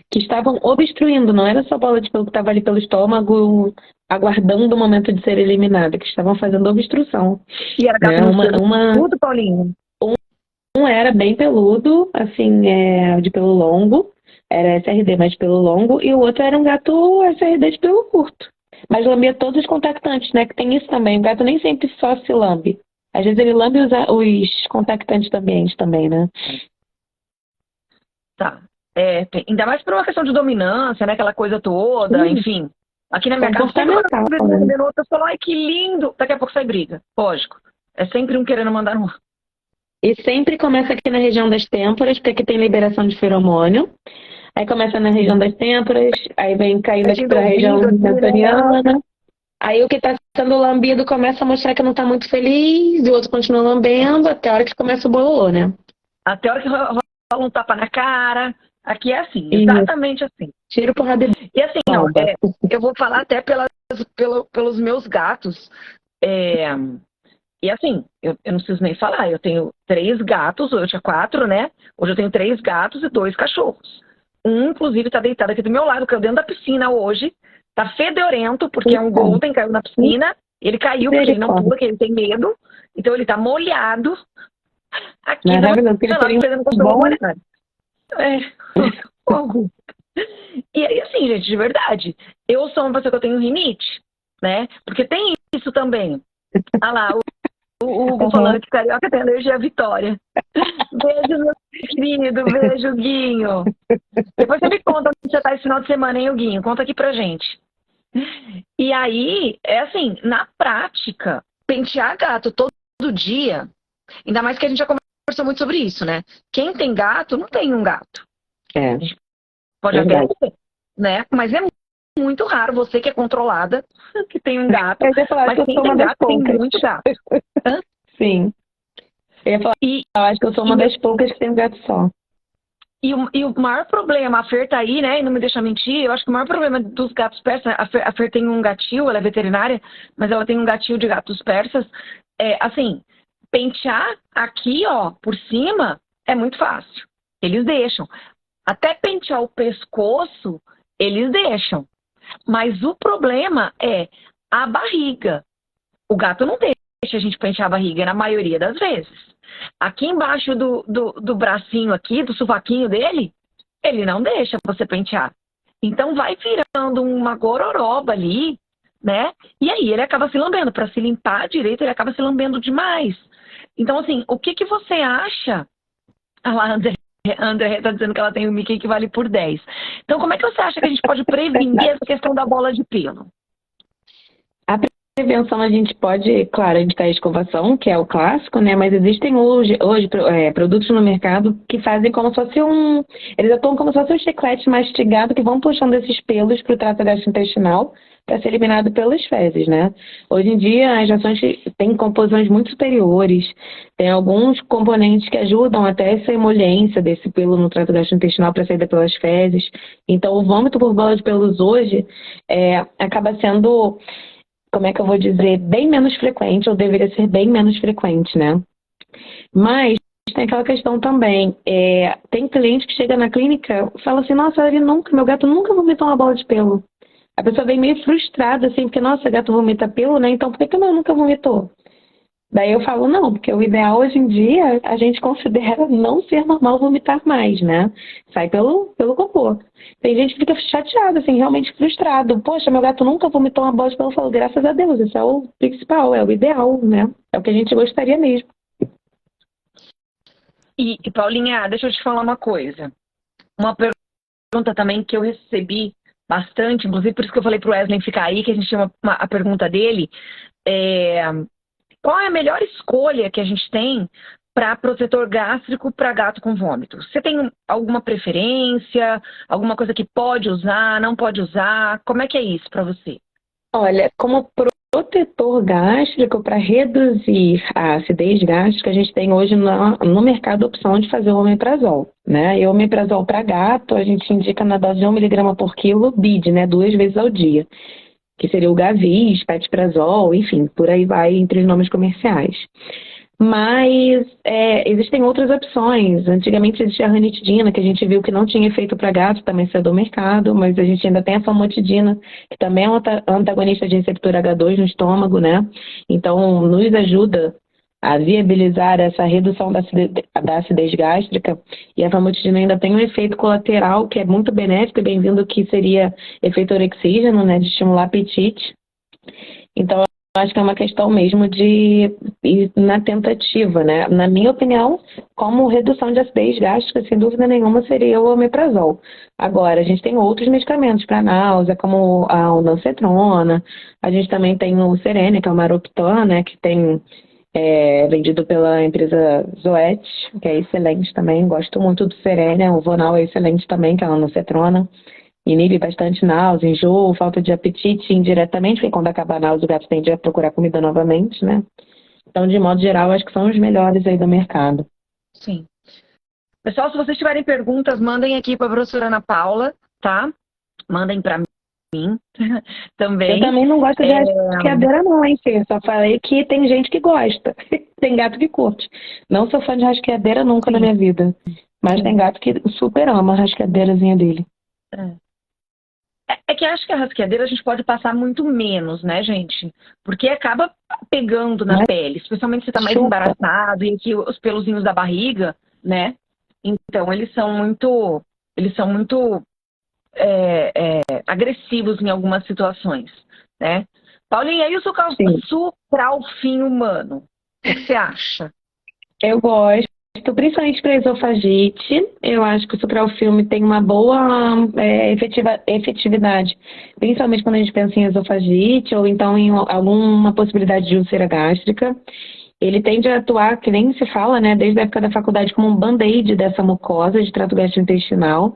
Que estavam obstruindo, não era só bola de pelo que estava ali pelo estômago, aguardando o momento de ser eliminada, que estavam fazendo obstrução. E era Né? tudo, Paulinho? Um era bem peludo, assim, de pelo longo, era SRD, mas de pelo longo, e o outro era um gato SRD de pelo curto. Mas lambia todos os contactantes, né? Que tem isso também. O gato nem sempre só se lambe. Às vezes ele lambe os contactantes do ambiente também, né? Tá. Ainda mais por uma questão de dominância, né? Aquela coisa toda, enfim. Aqui na minha casa, eu falo, ai, que lindo! Daqui a pouco sai briga. Lógico. É sempre um querendo mandar no ar. E sempre começa aqui na região das têmporas, porque aqui tem liberação de feromônio. Aí começa na região das têmporas, aí vem caindo aqui para a região mentoniana. Aí o que está sendo lambido começa a mostrar que não está muito feliz, e o outro continua lambendo, até a hora que começa o bololô, né? Até a hora que rola um tapa na cara. Aqui é assim, exatamente assim. Tiro, porrada e assim, ó, eu vou falar até pelos meus gatos. E assim, eu não preciso nem falar, eu tenho 3 gatos, eu tinha 4, né? Hoje eu tenho 3 gatos e 2 cachorros. Um, inclusive, tá deitado aqui do meu lado, caiu dentro da piscina hoje. Tá fedorento, porque é um golden, caiu na piscina. Ele caiu porque ele não pula, porque ele tem medo. Então ele tá molhado. Aqui do meu lado, fazendo cachorro molhado. E aí, assim, gente, de verdade, eu sou uma pessoa que eu tenho rinite, né? Porque tem isso também. Ah lá, o Hugo falando que carioca tem alergia à vitória. Beijo, meu querido. Beijo, Guinho. Depois você me conta onde você tá esse final de semana, hein, Guinho? Conta aqui pra gente. E aí, é assim, na prática, pentear gato todo dia, ainda mais que a gente já conversou muito sobre isso, né? Quem tem gato, não tem um gato. Pode até ter, né? Mas é muito raro você que é controlada, que tem um gato. Mas quem tem gato tem muito gato. Sim. Eu ia falar, eu acho que eu sou uma das poucas que tem um gato só. E o maior problema, a Fer tá aí, né? E não me deixa mentir, eu acho que o maior problema dos gatos persas, a Fer tem um gatil, ela é veterinária, mas ela tem um gatil de gatos persas. Assim, pentear aqui, ó, por cima, é muito fácil. Eles deixam. Até pentear o pescoço, eles deixam. Mas o problema é a barriga. O gato não deixa a gente pentear a barriga, na maioria das vezes. Aqui embaixo do bracinho aqui, do sovaquinho dele, ele não deixa você pentear. Então vai virando uma gororoba ali, né? E aí ele acaba se lambendo. Para se limpar direito, ele acaba se lambendo demais. Então, assim, o que você acha? Ah lá, André está dizendo que ela tem um Mickey que vale por 10. Então, como é que você acha que a gente pode prevenir essa questão da bola de pelo? A prevenção a gente pode, claro, evitar a escovação, que é o clássico, né? Mas existem hoje produtos no mercado que fazem como se fosse eles atuam como se fosse um chiclete mastigado que vão puxando esses pelos para o trato gastrointestinal para ser eliminado pelas fezes, né? Hoje em dia as rações têm composições muito superiores, tem alguns componentes que ajudam até essa emoliência desse pelo no trato gastrointestinal para sair pelas fezes. Então o vômito por bola de pelos hoje acaba sendo, como é que eu vou dizer, bem menos frequente, ou deveria ser bem menos frequente, né? Mas tem aquela questão também, tem cliente que chega na clínica e fala assim, nossa, meu gato nunca vomitou uma bola de pelo. A pessoa vem meio frustrada, assim, porque, nossa, gato vomita pelo, né? Então por que o meu nunca vomitou? Daí eu falo, não, porque o ideal hoje em dia a gente considera não ser normal vomitar mais, né? Sai pelo cocô. Tem gente que fica chateada, assim, realmente frustrado. Poxa, meu gato nunca vomitou uma bosta. Eu falo, graças a Deus, isso é o principal, é o ideal, né? É o que a gente gostaria mesmo. E Paulinha, deixa eu te falar uma coisa. Uma pergunta também que eu recebi bastante, inclusive por isso que eu falei pro Wesley ficar aí, que a gente tinha a pergunta dele. Qual é a melhor escolha que a gente tem para protetor gástrico para gato com vômito? Você tem alguma preferência? Alguma coisa que pode usar, não pode usar? Como é que é isso para você? Olha, como protetor gástrico para reduzir a acidez gástrica, a gente tem hoje no mercado a opção de fazer o omeprazol, né? E o omeprazol para gato, a gente indica na dose de 1 miligrama por quilo BID, né? 2 vezes ao dia, que seria o Gavis, Petiprazol, enfim, por aí vai entre os nomes comerciais. Mas existem outras opções. Antigamente existia a ranitidina, que a gente viu que não tinha efeito para gato, também saiu do mercado, mas a gente ainda tem a famotidina, que também é um antagonista de receptor H2 no estômago, né? Então, nos ajuda a viabilizar essa redução da acidez gástrica. E a famotidina ainda tem um efeito colateral que é muito benéfico e bem-vindo, que seria efeito orexígeno, né? De estimular apetite. Então, acho que é uma questão mesmo de ir na tentativa, né? Na minha opinião, como redução de acidez gástrica, sem dúvida nenhuma, seria o omeprazol. Agora, a gente tem outros medicamentos para náusea, como a ondansetrona, a gente também tem o Serene, que é o Maroptan, né? Que tem vendido pela empresa Zoet, que é excelente também, gosto muito do Serene, o Vonal é excelente também, que é a ondansetrona. Inibe bastante náusea, enjoo, falta de apetite indiretamente, porque quando acabar a náusea o gato tende a procurar comida novamente, né? Então, de modo geral, acho que são os melhores aí do mercado. Sim. Pessoal, se vocês tiverem perguntas, mandem aqui para a professora Ana Paula, tá? Mandem para mim também. Eu também não gosto de rasqueadeira não, hein, Fê? Só falei que tem gente que gosta. Tem gato que curte. Não sou fã de rasqueadeira nunca na minha vida. Mas tem gato que super ama a rasqueadeirazinha dele. É que acho que a rasqueadeira a gente pode passar muito menos, né, gente? Porque acaba pegando na pele, especialmente se tá mais embaraçado e aqui os peluzinhos da barriga, né? Então eles são muito agressivos em algumas situações, né? Paulinha, e o sucralfim humano? O que você acha? Eu gosto, principalmente para esofagite. Eu acho que o sucralfilme tem uma boa efetividade, principalmente quando a gente pensa em esofagite ou então em alguma possibilidade de úlcera gástrica. Ele tende a atuar, que nem se fala, né, desde a época da faculdade, como um band-aid dessa mucosa de trato gastrointestinal.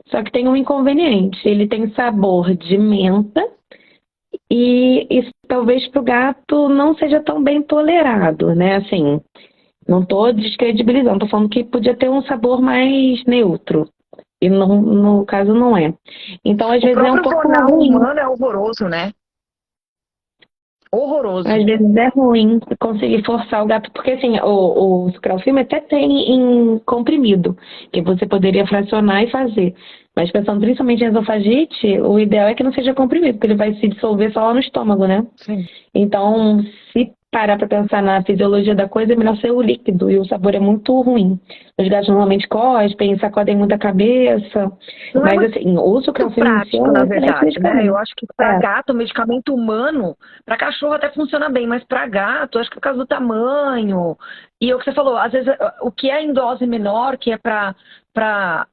Só que tem um inconveniente, ele tem sabor de menta e isso talvez para o gato não seja tão bem tolerado, né, assim... Não estou descredibilizando, estou falando que podia ter um sabor mais neutro. E no caso não é. Então, às vezes é um pouco ruim. O humano é horroroso, né? Horroroso. Às vezes é ruim conseguir forçar o gato, porque assim, o sucralfilme até tem em comprimido, que você poderia fracionar e fazer. Mas pensando principalmente em esofagite, o ideal é que não seja comprimido, porque ele vai se dissolver só lá no estômago, né? Sim. Então, se parar para pensar na fisiologia da coisa, é melhor ser o líquido, e o sabor é muito ruim. Os gatos normalmente cospem, sacodem muito a cabeça, mas assim, o sucralfilme prático, na verdade, né? Eu acho que para gato, o medicamento humano, para cachorro até funciona bem, mas para gato, acho que por causa do tamanho, e o que você falou, às vezes, o que é em dose menor, que é para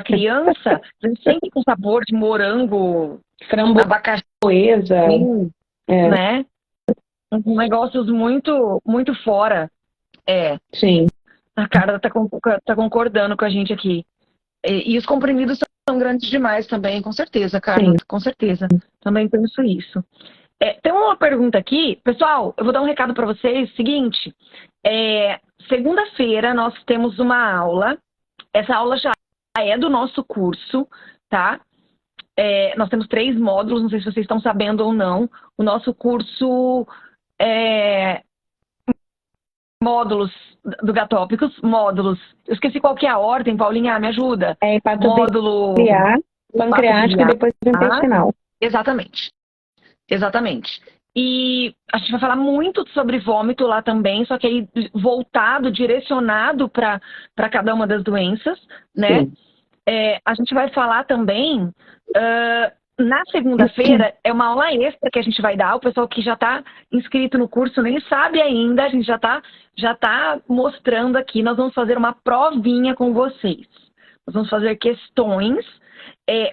criança, a gente sempre com sabor de morango, abacaxi, né? Negócios muito, muito fora. Sim. A Carla tá concordando com a gente aqui. E os comprimidos são grandes demais também, com certeza, Carla. Sim. Com certeza. Também penso isso. Tem uma pergunta aqui. Pessoal, eu vou dar um recado para vocês. Seguinte, segunda-feira nós temos uma aula. Essa aula já é do nosso curso, tá? Nós temos 3 módulos, não sei se vocês estão sabendo ou não. O nosso curso... módulos do Gatópicos, módulos. Eu esqueci qual que é a ordem, Paulinha, me ajuda. Módulo pancreático e depois intestinal. Exatamente. E a gente vai falar muito sobre vômito lá também, só que aí voltado, direcionado para cada uma das doenças, né? Sim. A gente vai falar também, na segunda-feira, é uma aula extra que a gente vai dar. O pessoal que já está inscrito no curso nem sabe ainda, a gente já tá mostrando aqui. Nós vamos fazer uma provinha com vocês. Nós vamos fazer questões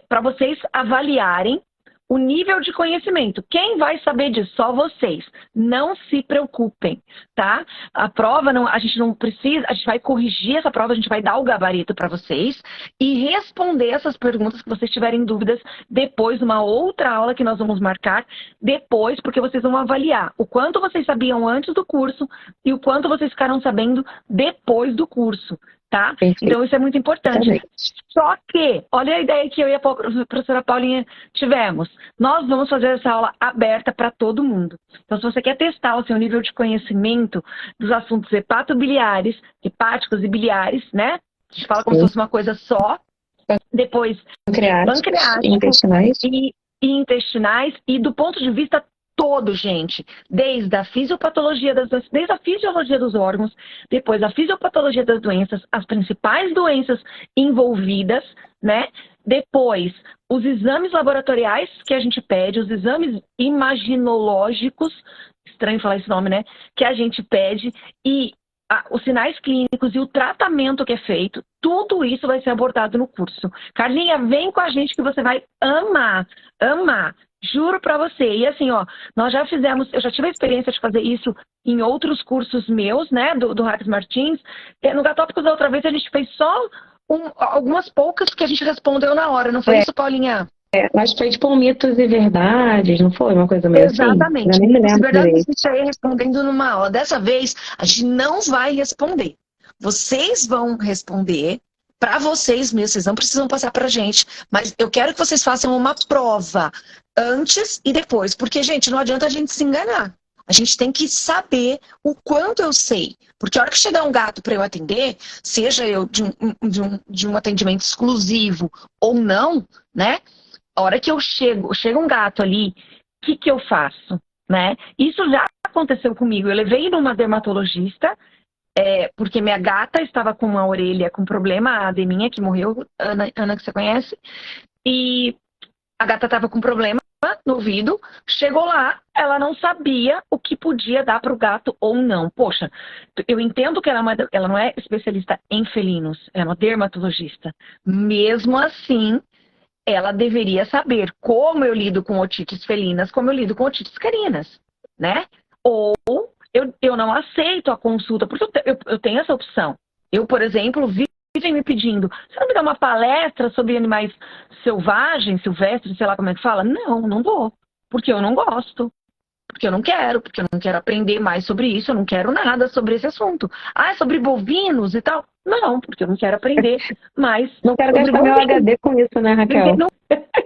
para vocês avaliarem o nível de conhecimento. Quem vai saber disso? Só vocês. Não se preocupem, tá? A prova, a gente não precisa, a gente vai corrigir essa prova, a gente vai dar o gabarito para vocês e responder essas perguntas que vocês tiverem dúvidas depois, numa outra aula que nós vamos marcar depois, porque vocês vão avaliar o quanto vocês sabiam antes do curso e o quanto vocês ficaram sabendo depois do curso. Tá? Então isso é muito importante. Só que, olha a ideia que eu e a professora Paulinha tivemos. Nós vamos fazer essa aula aberta para todo mundo. Então, se você quer testar o seu nível de conhecimento dos assuntos hepatobiliares, hepáticos e biliares, né? A gente fala como se fosse uma coisa só. Depois, pancreáticos e intestinais. E do ponto de vista todo, gente, desde a fisiopatologia das doenças, desde a fisiologia dos órgãos, depois a fisiopatologia das doenças, as principais doenças envolvidas, né? Depois, os exames laboratoriais que a gente pede, os exames imaginológicos, estranho falar esse nome, né? Que a gente pede, e os sinais clínicos e o tratamento que é feito, tudo isso vai ser abordado no curso. Carlinha, vem com a gente que você vai amar, amar. Juro pra você. E assim, ó, nós já fizemos, eu já tive a experiência de fazer isso em outros cursos meus, né, do Raques Martins. No Gatópicos da outra vez a gente fez só algumas poucas que a gente respondeu na hora, não foi isso, Paulinha? Acho que foi tipo mitos e verdades, não foi? Uma coisa meio Exatamente. assim? Mitos e verdades a gente ia respondendo numa aula. Dessa vez, a gente não vai responder. Vocês vão responder para vocês mesmos, vocês não precisam passar pra gente. Mas eu quero que vocês façam uma prova antes e depois. Porque, gente, não adianta a gente se enganar. A gente tem que saber o quanto eu sei. Porque a hora que chegar um gato para eu atender, seja eu de um atendimento exclusivo ou não, né? A hora que eu chega um gato ali, o que eu faço? Né? Isso já aconteceu comigo. Eu levei numa dermatologista, porque minha gata estava com uma orelha com problema, a Deminha, que morreu, Ana, que você conhece, e a gata estava com problema no ouvido, chegou lá, ela não sabia o que podia dar para o gato ou não. Poxa, eu entendo que ela não é especialista em felinos, é uma dermatologista. Mesmo assim, ela deveria saber como eu lido com otites felinas, como eu lido com otites caninas, né? Ou eu não aceito a consulta, porque eu tenho essa opção. Eu, por exemplo, vivem me pedindo, você não me dá uma palestra sobre animais selvagens, silvestres, sei lá como é que fala? Não, não vou, porque eu não gosto. Porque eu não quero aprender mais sobre isso, eu não quero nada sobre esse assunto. Ah, é sobre bovinos e tal? Não, porque eu não quero aprender mais. Não quero gastar meu HD com isso, né, Raquel? Não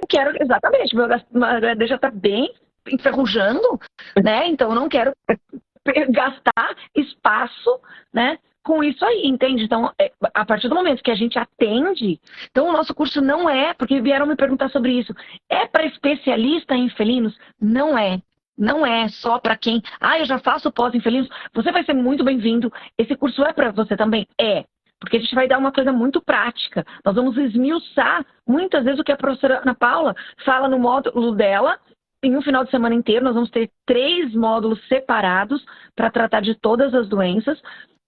quero, exatamente, meu HD já está bem enferrujando, né? Então eu não quero gastar espaço, né, com isso aí, entende? Então, a partir do momento que a gente atende, então o nosso curso não é, porque vieram me perguntar sobre isso, é para especialista em felinos? Não é. Não é só para quem, eu já faço pós em felinos. Você vai ser muito bem-vindo. Esse curso é para você também? Porque a gente vai dar uma coisa muito prática. Nós vamos esmiuçar muitas vezes o que a professora Ana Paula fala no módulo dela. Em um final de semana inteiro, nós vamos ter 3 módulos separados para tratar de todas as doenças.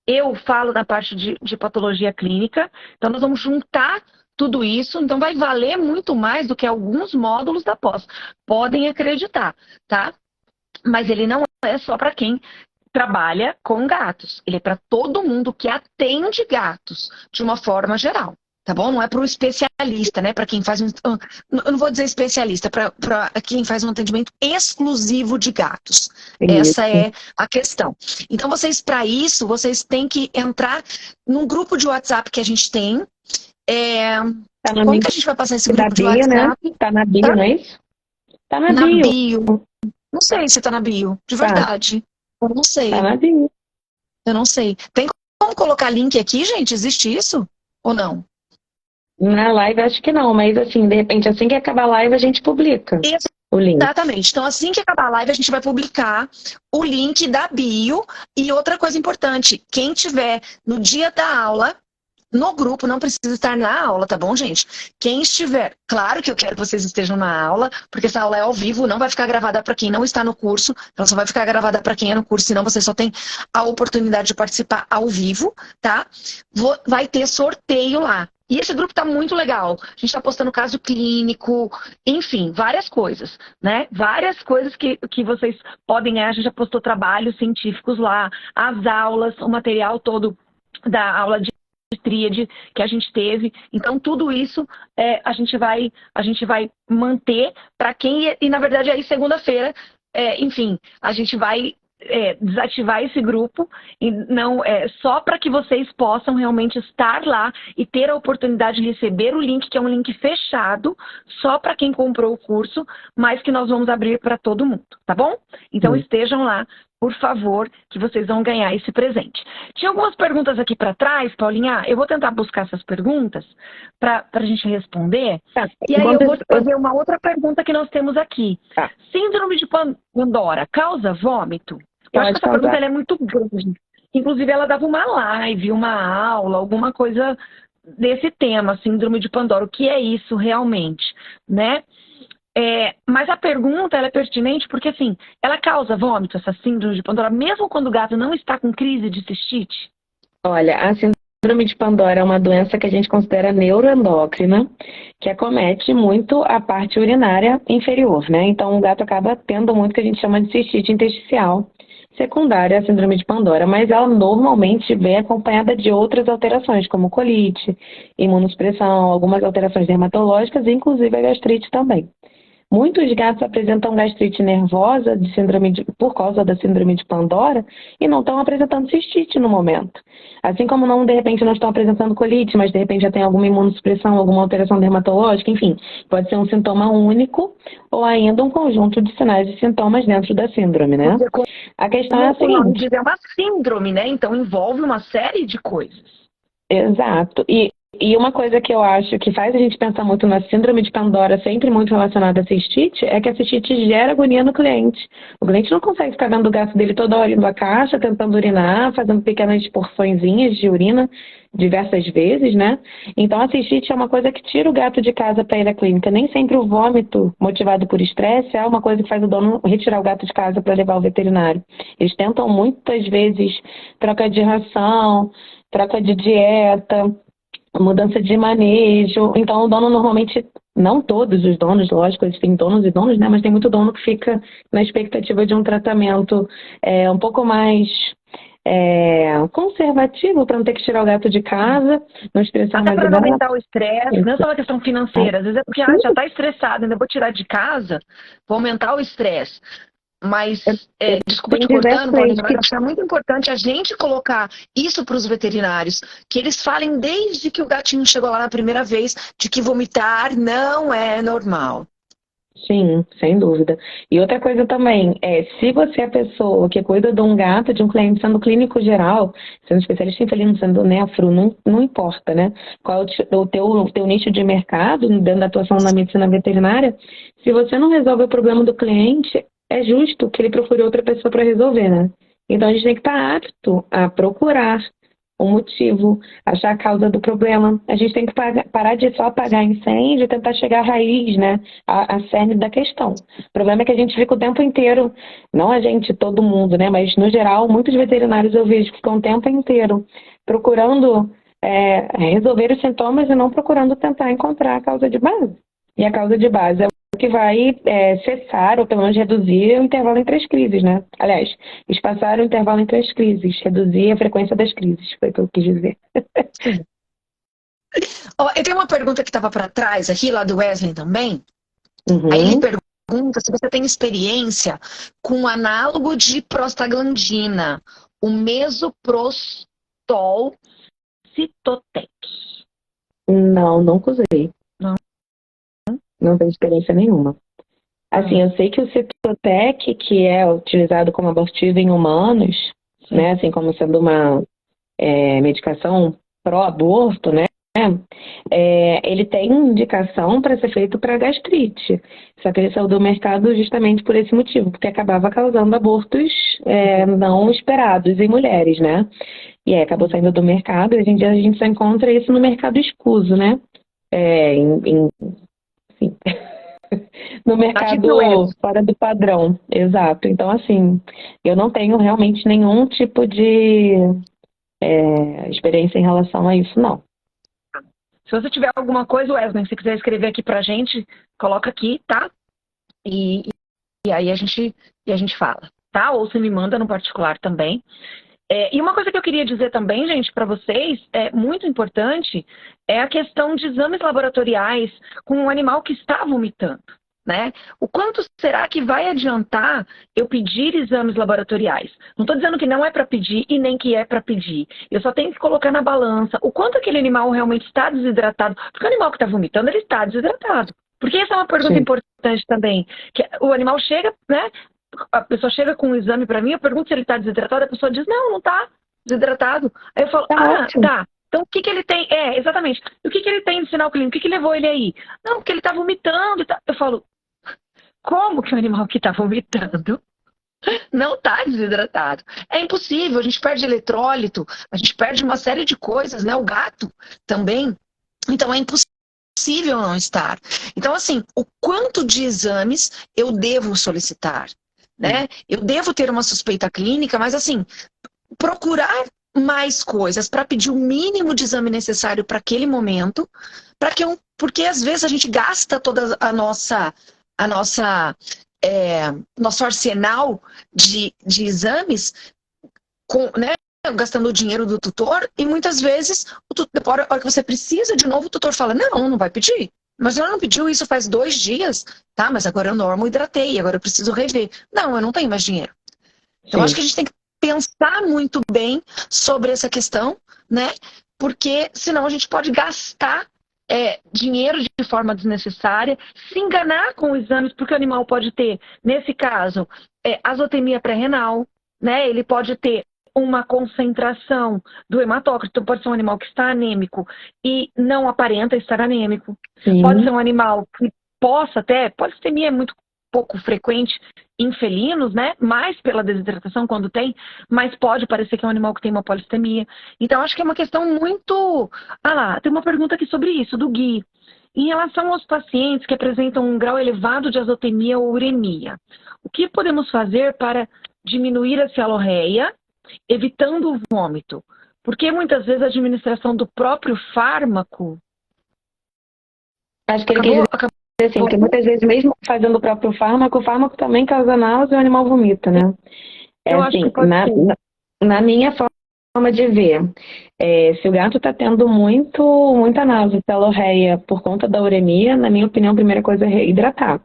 Eu falo na parte de patologia clínica. Então, nós vamos juntar tudo isso. Então, vai valer muito mais do que alguns módulos da pós. Podem acreditar, tá? Mas ele não é só para quem trabalha com gatos. Ele é para todo mundo que atende gatos, de uma forma geral. Tá bom? Não é para o especialista, né? Para quem faz eu não vou dizer especialista, para quem faz um atendimento exclusivo de gatos. Essa é a questão. Então, para isso, vocês têm que entrar num grupo de WhatsApp que a gente tem. Como que a gente vai passar esse grupo de WhatsApp? Né? Tá na bio, não é isso? Tá na bio. Não sei se tá na bio, de verdade. Eu não sei. Tá na bio. Eu não sei. Tem como colocar link aqui, gente? Existe isso? Ou não? Na live acho que não, mas assim, de repente, assim que acabar a live, a gente publica. O link. Exatamente. Então, assim que acabar a live, a gente vai publicar o link da bio. E outra coisa importante, quem tiver no dia da aula, no grupo, não precisa estar na aula, tá bom, gente? Quem estiver, claro que eu quero que vocês estejam na aula, porque essa aula é ao vivo, não vai ficar gravada para quem não está no curso, ela só vai ficar gravada para quem é no curso, senão você só tem a oportunidade de participar ao vivo, tá? Vai ter sorteio lá. E esse grupo tá muito legal. A gente tá postando caso clínico, enfim, várias coisas, né? Várias coisas que vocês podem ganhar. A gente já postou trabalhos científicos lá, as aulas, o material todo da aula de tríade que a gente teve. Então, tudo isso a gente vai manter para quem... E, na verdade, aí, segunda-feira, enfim, a gente vai desativar esse grupo e não só para que vocês possam realmente estar lá e ter a oportunidade de receber o link, que é um link fechado, só para quem comprou o curso, mas que nós vamos abrir para todo mundo, tá bom? Então estejam lá, por favor, que vocês vão ganhar esse presente. Tinha algumas perguntas aqui para trás, Paulinha. Eu vou tentar buscar essas perguntas para a gente responder. Tá. E aí eu vou te fazer uma outra pergunta que nós temos aqui. Tá. Síndrome de Pandora causa vômito? Eu acho que essa pergunta ela é muito grande. Inclusive, ela dava uma live, uma aula, alguma coisa desse tema, síndrome de Pandora. O que é isso realmente, né? Mas a pergunta ela é pertinente porque, assim, ela causa vômito, essa síndrome de Pandora, mesmo quando o gato não está com crise de cistite? Olha, a síndrome de Pandora é uma doença que a gente considera neuroendócrina, que acomete muito a parte urinária inferior, né? Então, o gato acaba tendo muito o que a gente chama de cistite intersticial, secundária à síndrome de Pandora, mas ela normalmente vem acompanhada de outras alterações, como colite, imunossupressão, algumas alterações dermatológicas, inclusive a gastrite também. Muitos gatos apresentam gastrite nervosa por causa da síndrome de Pandora e não estão apresentando cistite no momento. Assim como de repente não estão apresentando colite, mas de repente já tem alguma imunossupressão, alguma alteração dermatológica, enfim, pode ser um sintoma único ou ainda um conjunto de sinais e sintomas dentro da síndrome, né? A questão é a seguinte... É uma síndrome, né? Então envolve uma série de coisas. Exato. E uma coisa que eu acho que faz a gente pensar muito na síndrome de Pandora, sempre muito relacionada à cistite, é que a cistite gera agonia no cliente. O cliente não consegue ficar vendo o gato dele toda hora indo à caixa, tentando urinar, fazendo pequenas porçõezinhas de urina diversas vezes, né? Então a cistite é uma coisa que tira o gato de casa para ir à clínica. Nem sempre o vômito motivado por estresse é uma coisa que faz o dono retirar o gato de casa para levar ao veterinário. Eles tentam muitas vezes troca de ração, troca de dieta, mudança de manejo. Então o dono normalmente, não todos os donos, lógico, eles têm donos e donos, né? Mas tem muito dono que fica na expectativa de um tratamento um pouco mais conservativo, para não ter que tirar o gato de casa, não estressar mais o para gato. não aumentar o estresse, não é só uma questão financeira, às vezes é porque já está estressado, ainda vou tirar de casa, vou aumentar o estresse. Mas, desculpa te cortando, Paulinha, mas acho que é muito importante a gente colocar isso para os veterinários, que eles falem desde que o gatinho chegou lá na primeira vez, de que vomitar não é normal. Sim, sem dúvida. E outra coisa também, se você é a pessoa que cuida de um gato, de um cliente, sendo clínico geral, sendo especialista em felino, sendo nefro, não importa, né? Qual é o teu nicho de mercado, dentro da atuação na medicina veterinária, se você não resolve o problema do cliente, é justo que ele procure outra pessoa para resolver, né? Então a gente tem que estar apto a procurar o motivo, achar a causa do problema. A gente tem que parar de só apagar incêndio e tentar chegar à raiz, né? A cerne da questão. O problema é que a gente fica o tempo inteiro, não a gente, todo mundo, né? Mas no geral, muitos veterinários eu vejo que ficam o tempo inteiro procurando resolver os sintomas e não procurando tentar encontrar a causa de base. E a causa de base é que vai cessar ou pelo menos reduzir o intervalo entre as crises, né? Aliás, espaçar o intervalo entre as crises, reduzir a frequência das crises, foi o que eu quis dizer. Eu tenho uma pergunta que estava para trás aqui, lá do Wesley também. Aí ele pergunta se você tem experiência com o análogo de prostaglandina, o mesoprostol citotec. Não, nunca usei. Não tenho experiência nenhuma. Assim, eu sei que o Citotec, que é utilizado como abortivo em humanos, né, assim como sendo uma medicação pró-aborto, né, né, ele tem indicação para ser feito para gastrite. Só que ele saiu do mercado justamente por esse motivo, porque acabava causando abortos não esperados em mulheres, né? E aí acabou saindo do mercado, e hoje em dia a gente só encontra isso no mercado escuso, né? Enfim, no mercado fora do padrão, exato. Então, assim, eu não tenho realmente nenhum tipo de experiência em relação a isso, não. Se você tiver alguma coisa, Wesley, se quiser escrever aqui pra gente, coloca aqui, tá? E aí a gente fala, tá? Ou você me manda no particular também. E uma coisa que eu queria dizer também, gente, para vocês, muito importante, é a questão de exames laboratoriais com um animal que está vomitando, né? O quanto será que vai adiantar eu pedir exames laboratoriais? Não estou dizendo que não é para pedir e nem que é para pedir. Eu só tenho que colocar na balança o quanto aquele animal realmente está desidratado. Porque o animal que está vomitando, ele está desidratado. Porque essa é uma pergunta importante também. Que o animal chega, né? A pessoa chega com um exame para mim, eu pergunto se ele está desidratado, a pessoa diz, não está desidratado. Aí eu falo, tá. Então o que ele tem? Exatamente. E o que ele tem de sinal clínico? O que levou ele aí? Não, porque ele está vomitando. Eu falo, como que o animal que está vomitando não está desidratado? É impossível, a gente perde eletrólito, a gente perde uma série de coisas, né? O gato também. Então é impossível não estar. Então, assim, o quanto de exames eu devo solicitar, né? Eu devo ter uma suspeita clínica, mas, assim, procurar mais coisas para pedir o mínimo de exame necessário para aquele momento, porque às vezes a gente gasta toda nosso arsenal de exames né, gastando o dinheiro do tutor, e muitas vezes, a hora que você precisa de novo, o tutor fala, não vai pedir. Mas ela não pediu isso faz 2 dias, tá? Mas agora eu normo hidratei, agora eu preciso rever. Não, eu não tenho mais dinheiro. Então, acho que a gente tem que pensar muito bem sobre essa questão, né? Porque senão a gente pode gastar dinheiro de forma desnecessária, se enganar com os exames, porque o animal pode ter, nesse caso, azotemia pré-renal, né? Ele pode ter uma concentração do hematócrito, então pode ser um animal que está anêmico e não aparenta estar anêmico. Sim. Pode ser um animal que polissemia é muito pouco frequente em felinos, né? Mais pela desidratação quando tem, mas pode parecer que é um animal que tem uma polissemia. Então, acho que é uma questão muito... tem uma pergunta aqui sobre isso, do Gui. Em relação aos pacientes que apresentam um grau elevado de azotemia ou uremia, o que podemos fazer para diminuir a cialorreia, evitando o vômito? Porque muitas vezes a administração do próprio fármaco... Acho que ele acabou assim, porque muitas vezes mesmo fazendo o próprio fármaco, o fármaco também causa náusea e o animal vomita, né? Eu assim, acho que pode ser. Na minha forma de ver, se o gato está tendo muita náusea, cialorreia por conta da uremia, na minha opinião, a primeira coisa é reidratar.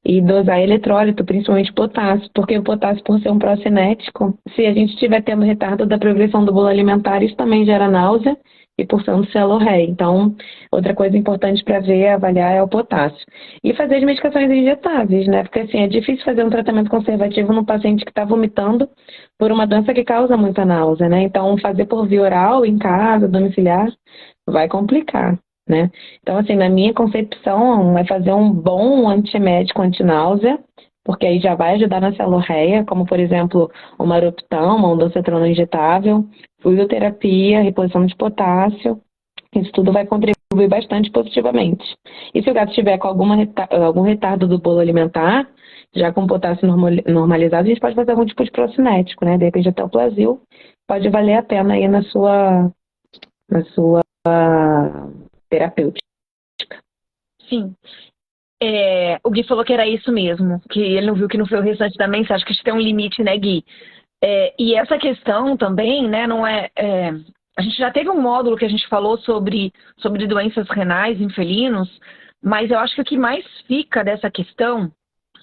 E dosar eletrólito, principalmente potássio, porque o potássio, por ser um procinético, se a gente estiver tendo retardo da progressão do bolo alimentar, isso também gera náusea e, portanto, cialorreia. Então, outra coisa importante para ver e avaliar é o potássio. E fazer as medicações injetáveis, né? Porque, assim, é difícil fazer um tratamento conservativo num paciente que está vomitando por uma doença que causa muita náusea, né? Então, fazer por via oral, em casa, domiciliar, vai complicar, né? Então, assim, na minha concepção, é fazer um bom antiemético antináusea, porque aí já vai ajudar na cialorreia, como, por exemplo, o maroptam, uma ondansetrona injetável, fluidoterapia, reposição de potássio. Isso tudo vai contribuir bastante positivamente. E se o gato estiver com algum retardo do bolo alimentar, já com potássio normalizado, a gente pode fazer algum tipo de procinético, né? De repente até o Plasil pode valer a pena aí na sua terapêutica. Sim. O Gui falou que era isso mesmo, que ele não viu que não foi o restante da mensagem, que a gente tem um limite, né, Gui? E essa questão também, né, não a gente já teve um módulo que a gente falou sobre doenças renais em felinos, mas eu acho que o que mais fica dessa questão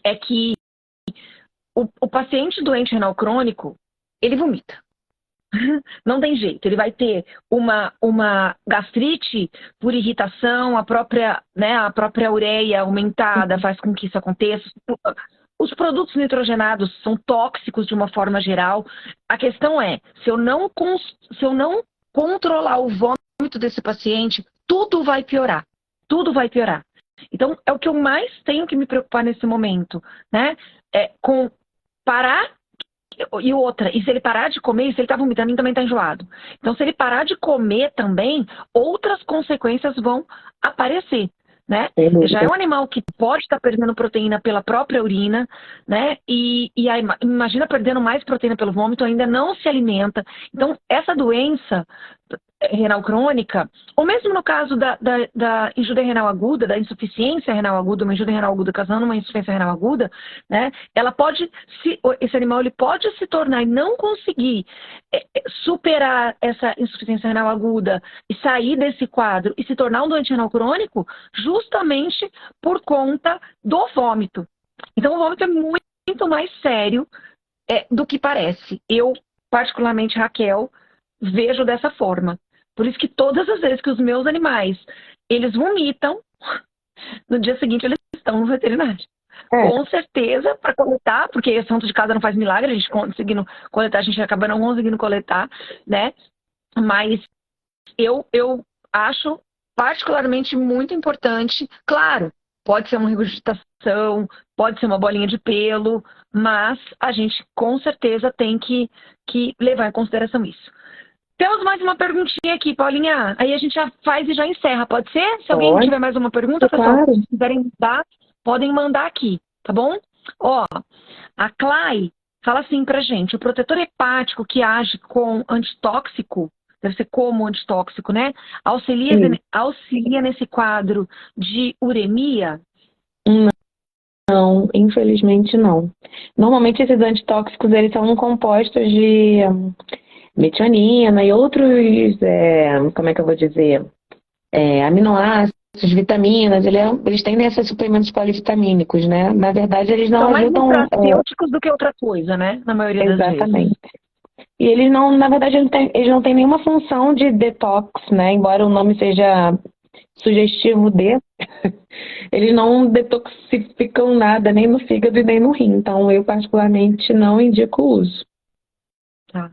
é que o paciente doente renal crônico, ele vomita. Não tem jeito, ele vai ter uma gastrite por irritação, a própria ureia aumentada faz com que isso aconteça. Os produtos nitrogenados são tóxicos de uma forma geral. A questão é, se eu não controlar o vômito desse paciente, tudo vai piorar. Tudo vai piorar. Então, é o que eu mais tenho que me preocupar nesse momento, né? Com parar. E outra, e se ele parar de comer, se ele tá vomitando, ele também tá enjoado. Então, se ele parar de comer também, outras consequências vão aparecer, né? Já é um animal que pode estar perdendo proteína pela própria urina, né? E aí, imagina perdendo mais proteína pelo vômito, ainda não se alimenta. Então, essa doença renal crônica, ou mesmo no caso da injúria renal aguda, da insuficiência renal aguda, uma injúria renal aguda causando uma insuficiência renal aguda, né? Ela pode, esse animal ele pode se tornar e não conseguir superar essa insuficiência renal aguda e sair desse quadro e se tornar um doente renal crônico justamente por conta do vômito. Então o vômito é muito mais sério do que parece. Eu, particularmente, Raquel, vejo dessa forma. Por isso que todas as vezes que os meus animais, eles vomitam, no dia seguinte eles estão no veterinário. Com certeza, para coletar, porque santo de casa não faz milagre, a gente conseguindo coletar, a gente acaba não conseguindo coletar, né? Mas eu acho particularmente muito importante, claro, pode ser uma regurgitação, pode ser uma bolinha de pelo, mas a gente com certeza tem que levar em consideração isso. Temos mais uma perguntinha aqui, Paulinha. Aí a gente já faz e já encerra, pode ser? Se alguém tiver mais uma pergunta, pessoal, se quiserem mandar, podem mandar aqui, tá bom? Ó, a Clay fala assim pra gente, o protetor hepático que age com antitóxico, deve ser como antitóxico, né? Auxilia nesse quadro de uremia? Não, infelizmente não. Normalmente esses antitóxicos, eles são compostos de metionina e outros, como é que eu vou dizer, aminoácidos, vitaminas, eles têm esses suplementos polivitamínicos, né? Na verdade, eles não ajudam... São mais nutracêuticos do que outra coisa, né? Na maioria das vezes. Exatamente. E eles não, na verdade, eles não têm nenhuma função de detox, né? Embora o nome seja sugestivo de, eles não detoxificam nada, nem no fígado e nem no rim. Então, eu particularmente não indico o uso. Tá.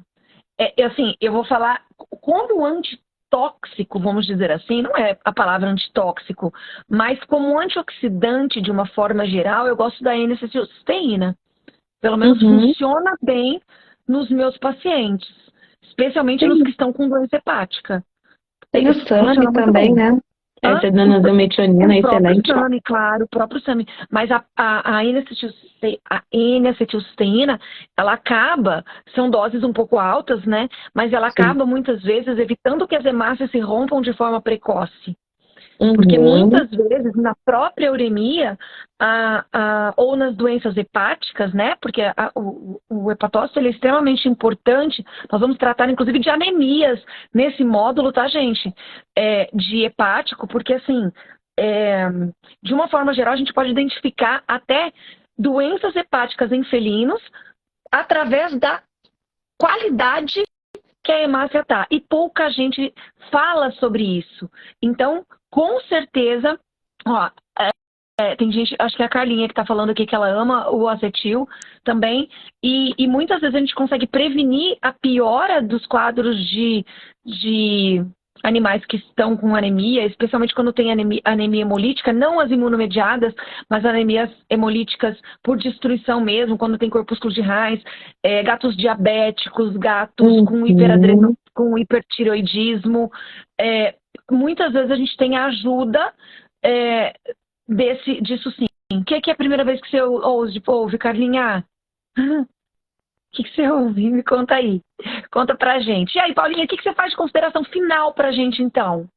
Assim, eu vou falar, como antitóxico, vamos dizer assim, não é a palavra antitóxico, mas como antioxidante de uma forma geral, eu gosto da N-acetilcisteína. Pelo menos funciona bem nos meus pacientes, especialmente nos que estão com doença hepática. Tem o SAMI também, né? Essa metionina é excelente. O SAMI, claro, o próprio SAMI. Mas a N-acetilcisteína, ela acaba, são doses um pouco altas, né? Mas ela acaba muitas vezes evitando que as hemácias se rompam de forma precoce. Porque muitas vezes na própria uremia ou nas doenças hepáticas, né? Porque o hepatócito ele é extremamente importante. Nós vamos tratar inclusive de anemias nesse módulo, tá, gente? De hepático, porque assim, de uma forma geral, a gente pode identificar até doenças hepáticas em felinos através da qualidade que a hemácia tá. E pouca gente fala sobre isso. Então, com certeza, ó, tem gente, acho que é a Carlinha que está falando aqui que ela ama o acetil também, e muitas vezes a gente consegue prevenir a piora dos quadros de animais que estão com anemia, especialmente quando tem anemia hemolítica, não as imunomediadas, mas anemias hemolíticas por destruição mesmo, quando tem corpúsculos de raiz, gatos diabéticos, gatos com hipertireoidismo. Muitas vezes a gente tem a ajuda disso sim. O que é a primeira vez que você ouve, Carlinha? O que você ouve? Me conta aí. Conta pra gente. E aí, Paulinha, o que você faz de consideração final pra gente, então?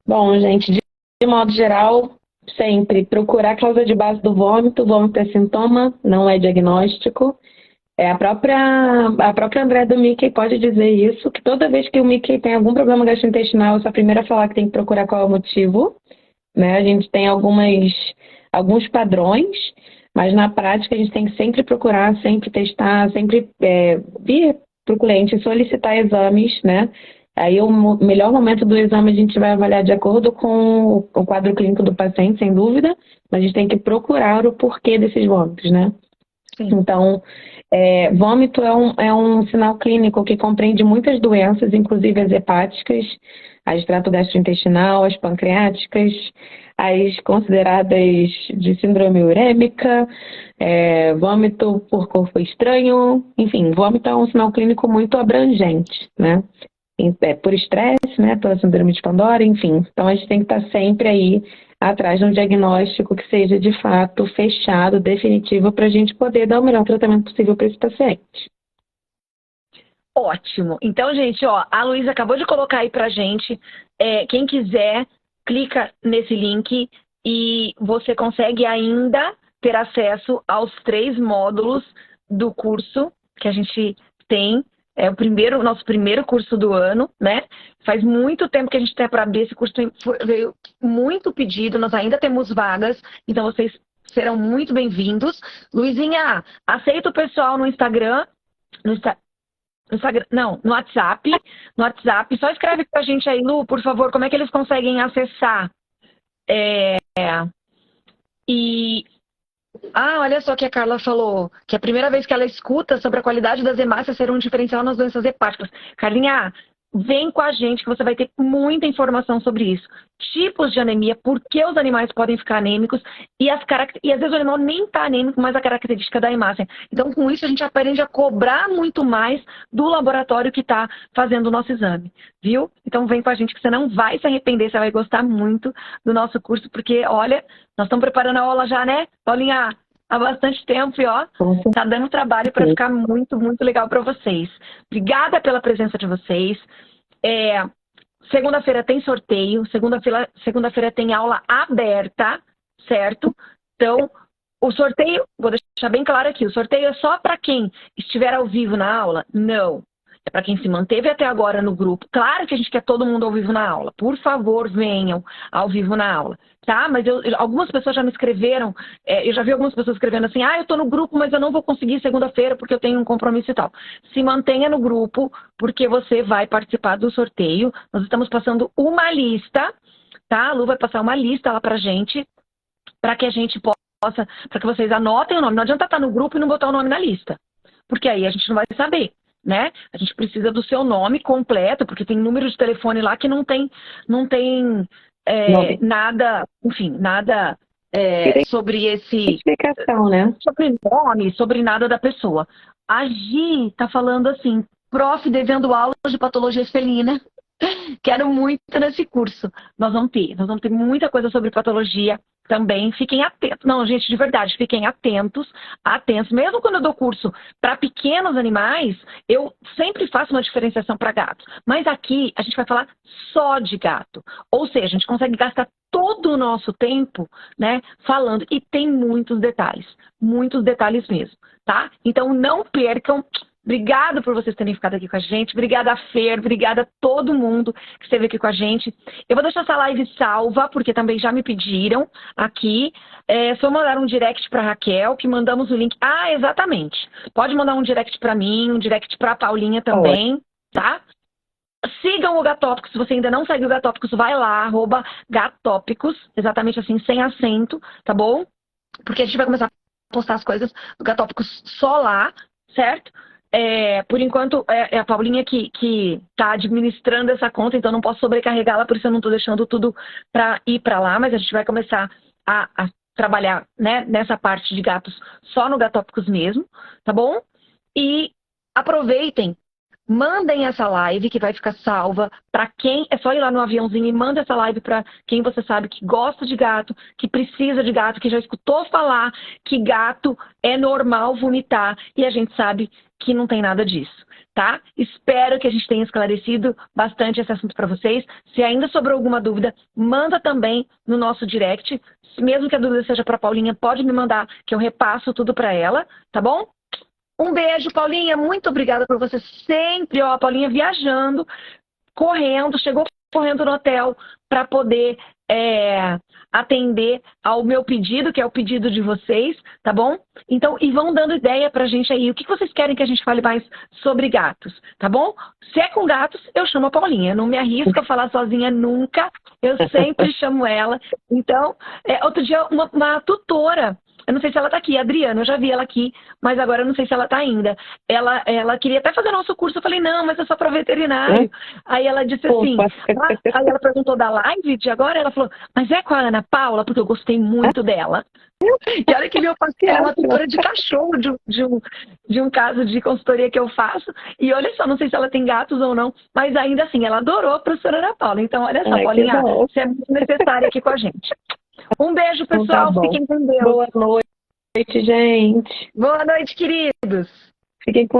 Bom, gente, de modo geral, sempre procurar a causa de base do vômito. O vômito é sintoma, não é diagnóstico. A própria André do Mickey pode dizer isso, que toda vez que o Mickey tem algum problema gastrointestinal, eu sou a primeira a falar que tem que procurar qual é o motivo. Né? A gente tem alguns padrões, mas na prática a gente tem que sempre procurar, sempre testar, sempre vir para o cliente solicitar exames, né? Aí o melhor momento do exame a gente vai avaliar de acordo com o quadro clínico do paciente, sem dúvida, mas a gente tem que procurar o porquê desses vômitos, né? Sim. Então, vômito é um sinal clínico que compreende muitas doenças, inclusive as hepáticas. as trato gastrointestinal, as pancreáticas, as consideradas de síndrome urêmica, vômito por corpo estranho, enfim, vômito é um sinal clínico muito abrangente, né? Por estresse, né? Pela síndrome de Pandora, enfim. Então a gente tem que estar sempre aí atrás de um diagnóstico que seja de fato fechado, definitivo, para a gente poder dar o melhor tratamento possível para esse paciente. Ótimo. Então, gente, ó, a Luísa acabou de colocar aí pra gente. Quem quiser, clica nesse link e você consegue ainda ter acesso aos 3 módulos do curso que a gente tem. É o nosso primeiro curso do ano, né? Faz muito tempo que a gente tem para abrir esse curso, veio muito pedido, nós ainda temos vagas, então vocês serão muito bem-vindos. Luizinha, aceita o pessoal no Instagram, no WhatsApp. No WhatsApp, só escreve pra gente aí, Lu, por favor, como é que eles conseguem acessar. Olha só o que a Carla falou, que é a primeira vez que ela escuta sobre a qualidade das hemácias ser um diferencial nas doenças hepáticas. Carlinha, vem com a gente que você vai ter muita informação sobre isso. Tipos de anemia, por que os animais podem ficar anêmicos e às vezes o animal nem está anêmico, mas a característica da hemácia. Então, com isso, a gente aprende a cobrar muito mais do laboratório que está fazendo o nosso exame, viu? Então, vem com a gente que você não vai se arrepender, você vai gostar muito do nosso curso, porque, olha, nós estamos preparando a aula já, né, Paulinha? Há bastante tempo e, ó, tá dando trabalho para ficar muito, muito legal para vocês. Obrigada pela presença de vocês. Segunda-feira tem sorteio, segunda-feira tem aula aberta, certo? Então, o sorteio, vou deixar bem claro aqui, o sorteio é só para quem estiver ao vivo na aula? Não. É para quem se manteve até agora no grupo. Claro que a gente quer todo mundo ao vivo na aula. Por favor, venham ao vivo na aula, tá? Mas algumas pessoas já me escreveram, eu já vi algumas pessoas escrevendo assim, eu tô no grupo, mas eu não vou conseguir segunda-feira porque eu tenho um compromisso e tal. Se mantenha no grupo, porque você vai participar do sorteio. Nós estamos passando uma lista, tá? A Lu vai passar uma lista lá pra gente, para que a gente possa, para que vocês anotem o nome. Não adianta estar no grupo e não botar o nome na lista, porque aí a gente não vai saber, né? A gente precisa do seu nome completo, porque tem número de telefone lá que não tem nada, enfim, nada sobre esse... Explicação, né? Sobre nome, sobre nada da pessoa. A Gi tá falando assim, prof, devendo aulas de patologia felina. Quero muito nesse curso. Nós vamos ter muita coisa sobre patologia também. Fiquem atentos. Não, gente, de verdade, fiquem atentos. Mesmo quando eu dou curso para pequenos animais, eu sempre faço uma diferenciação para gatos. Mas aqui a gente vai falar só de gato. Ou seja, a gente consegue gastar todo o nosso tempo, né, falando. E tem muitos detalhes mesmo, tá? Então não percam. Obrigada por vocês terem ficado aqui com a gente. Obrigada a Fer, obrigada a todo mundo que esteve aqui com a gente. Eu vou deixar essa live salva, porque também já me pediram aqui. Só mandar um direct para Raquel, que mandamos o link. Exatamente. Pode mandar um direct para mim, um direct para a Paulinha também, tá? Sigam o Gatópicos, se você ainda não segue o Gatópicos, vai lá, @Gatópicos, exatamente assim, sem acento, tá bom? Porque a gente vai começar a postar as coisas do Gatópicos só lá, certo? Por enquanto, é a Paulinha que está administrando essa conta, então não posso sobrecarregá-la, por isso eu não estou deixando tudo para ir para lá, mas a gente vai começar a trabalhar, né, nessa parte de gatos só no Gatópicos mesmo, tá bom? E aproveitem, mandem essa live que vai ficar salva para quem... É só ir lá no aviãozinho e manda essa live para quem você sabe que gosta de gato, que precisa de gato, que já escutou falar que gato é normal vomitar e a gente sabe que não tem nada disso, tá? Espero que a gente tenha esclarecido bastante esse assunto para vocês. Se ainda sobrou alguma dúvida, manda também no nosso direct. Mesmo que a dúvida seja para Paulinha, pode me mandar que eu repasso tudo para ela, tá bom? Um beijo, Paulinha. Muito obrigada por você sempre. A Paulinha viajando, chegou correndo no hotel para poder atender ao meu pedido, que é o pedido de vocês, tá bom? Então, e vão dando ideia pra gente aí. O que vocês querem que a gente fale mais sobre gatos, tá bom? Se é com gatos, eu chamo a Paulinha. Não me arrisco a falar sozinha nunca. Eu sempre chamo ela. Então, outro dia, uma tutora eu não sei se ela tá aqui, a Adriana, eu já vi ela aqui, mas agora eu não sei se ela tá ainda. Ela queria até fazer nosso curso, eu falei, não, mas é só para veterinário. Aí ela disse assim, aí ela perguntou da live de agora, ela falou, mas é com a Ana Paula, porque eu gostei muito dela. E olha que meu parceiro é uma tutora de cachorro de um caso de consultoria que eu faço. E olha só, não sei se ela tem gatos ou não, mas ainda assim, ela adorou a professora Ana Paula. Então, olha só, Paulinha, você é muito necessária aqui com a gente. Um beijo, pessoal. Então, tá Fiquem com Deus. Boa noite, gente. Boa noite, queridos. Fiquem com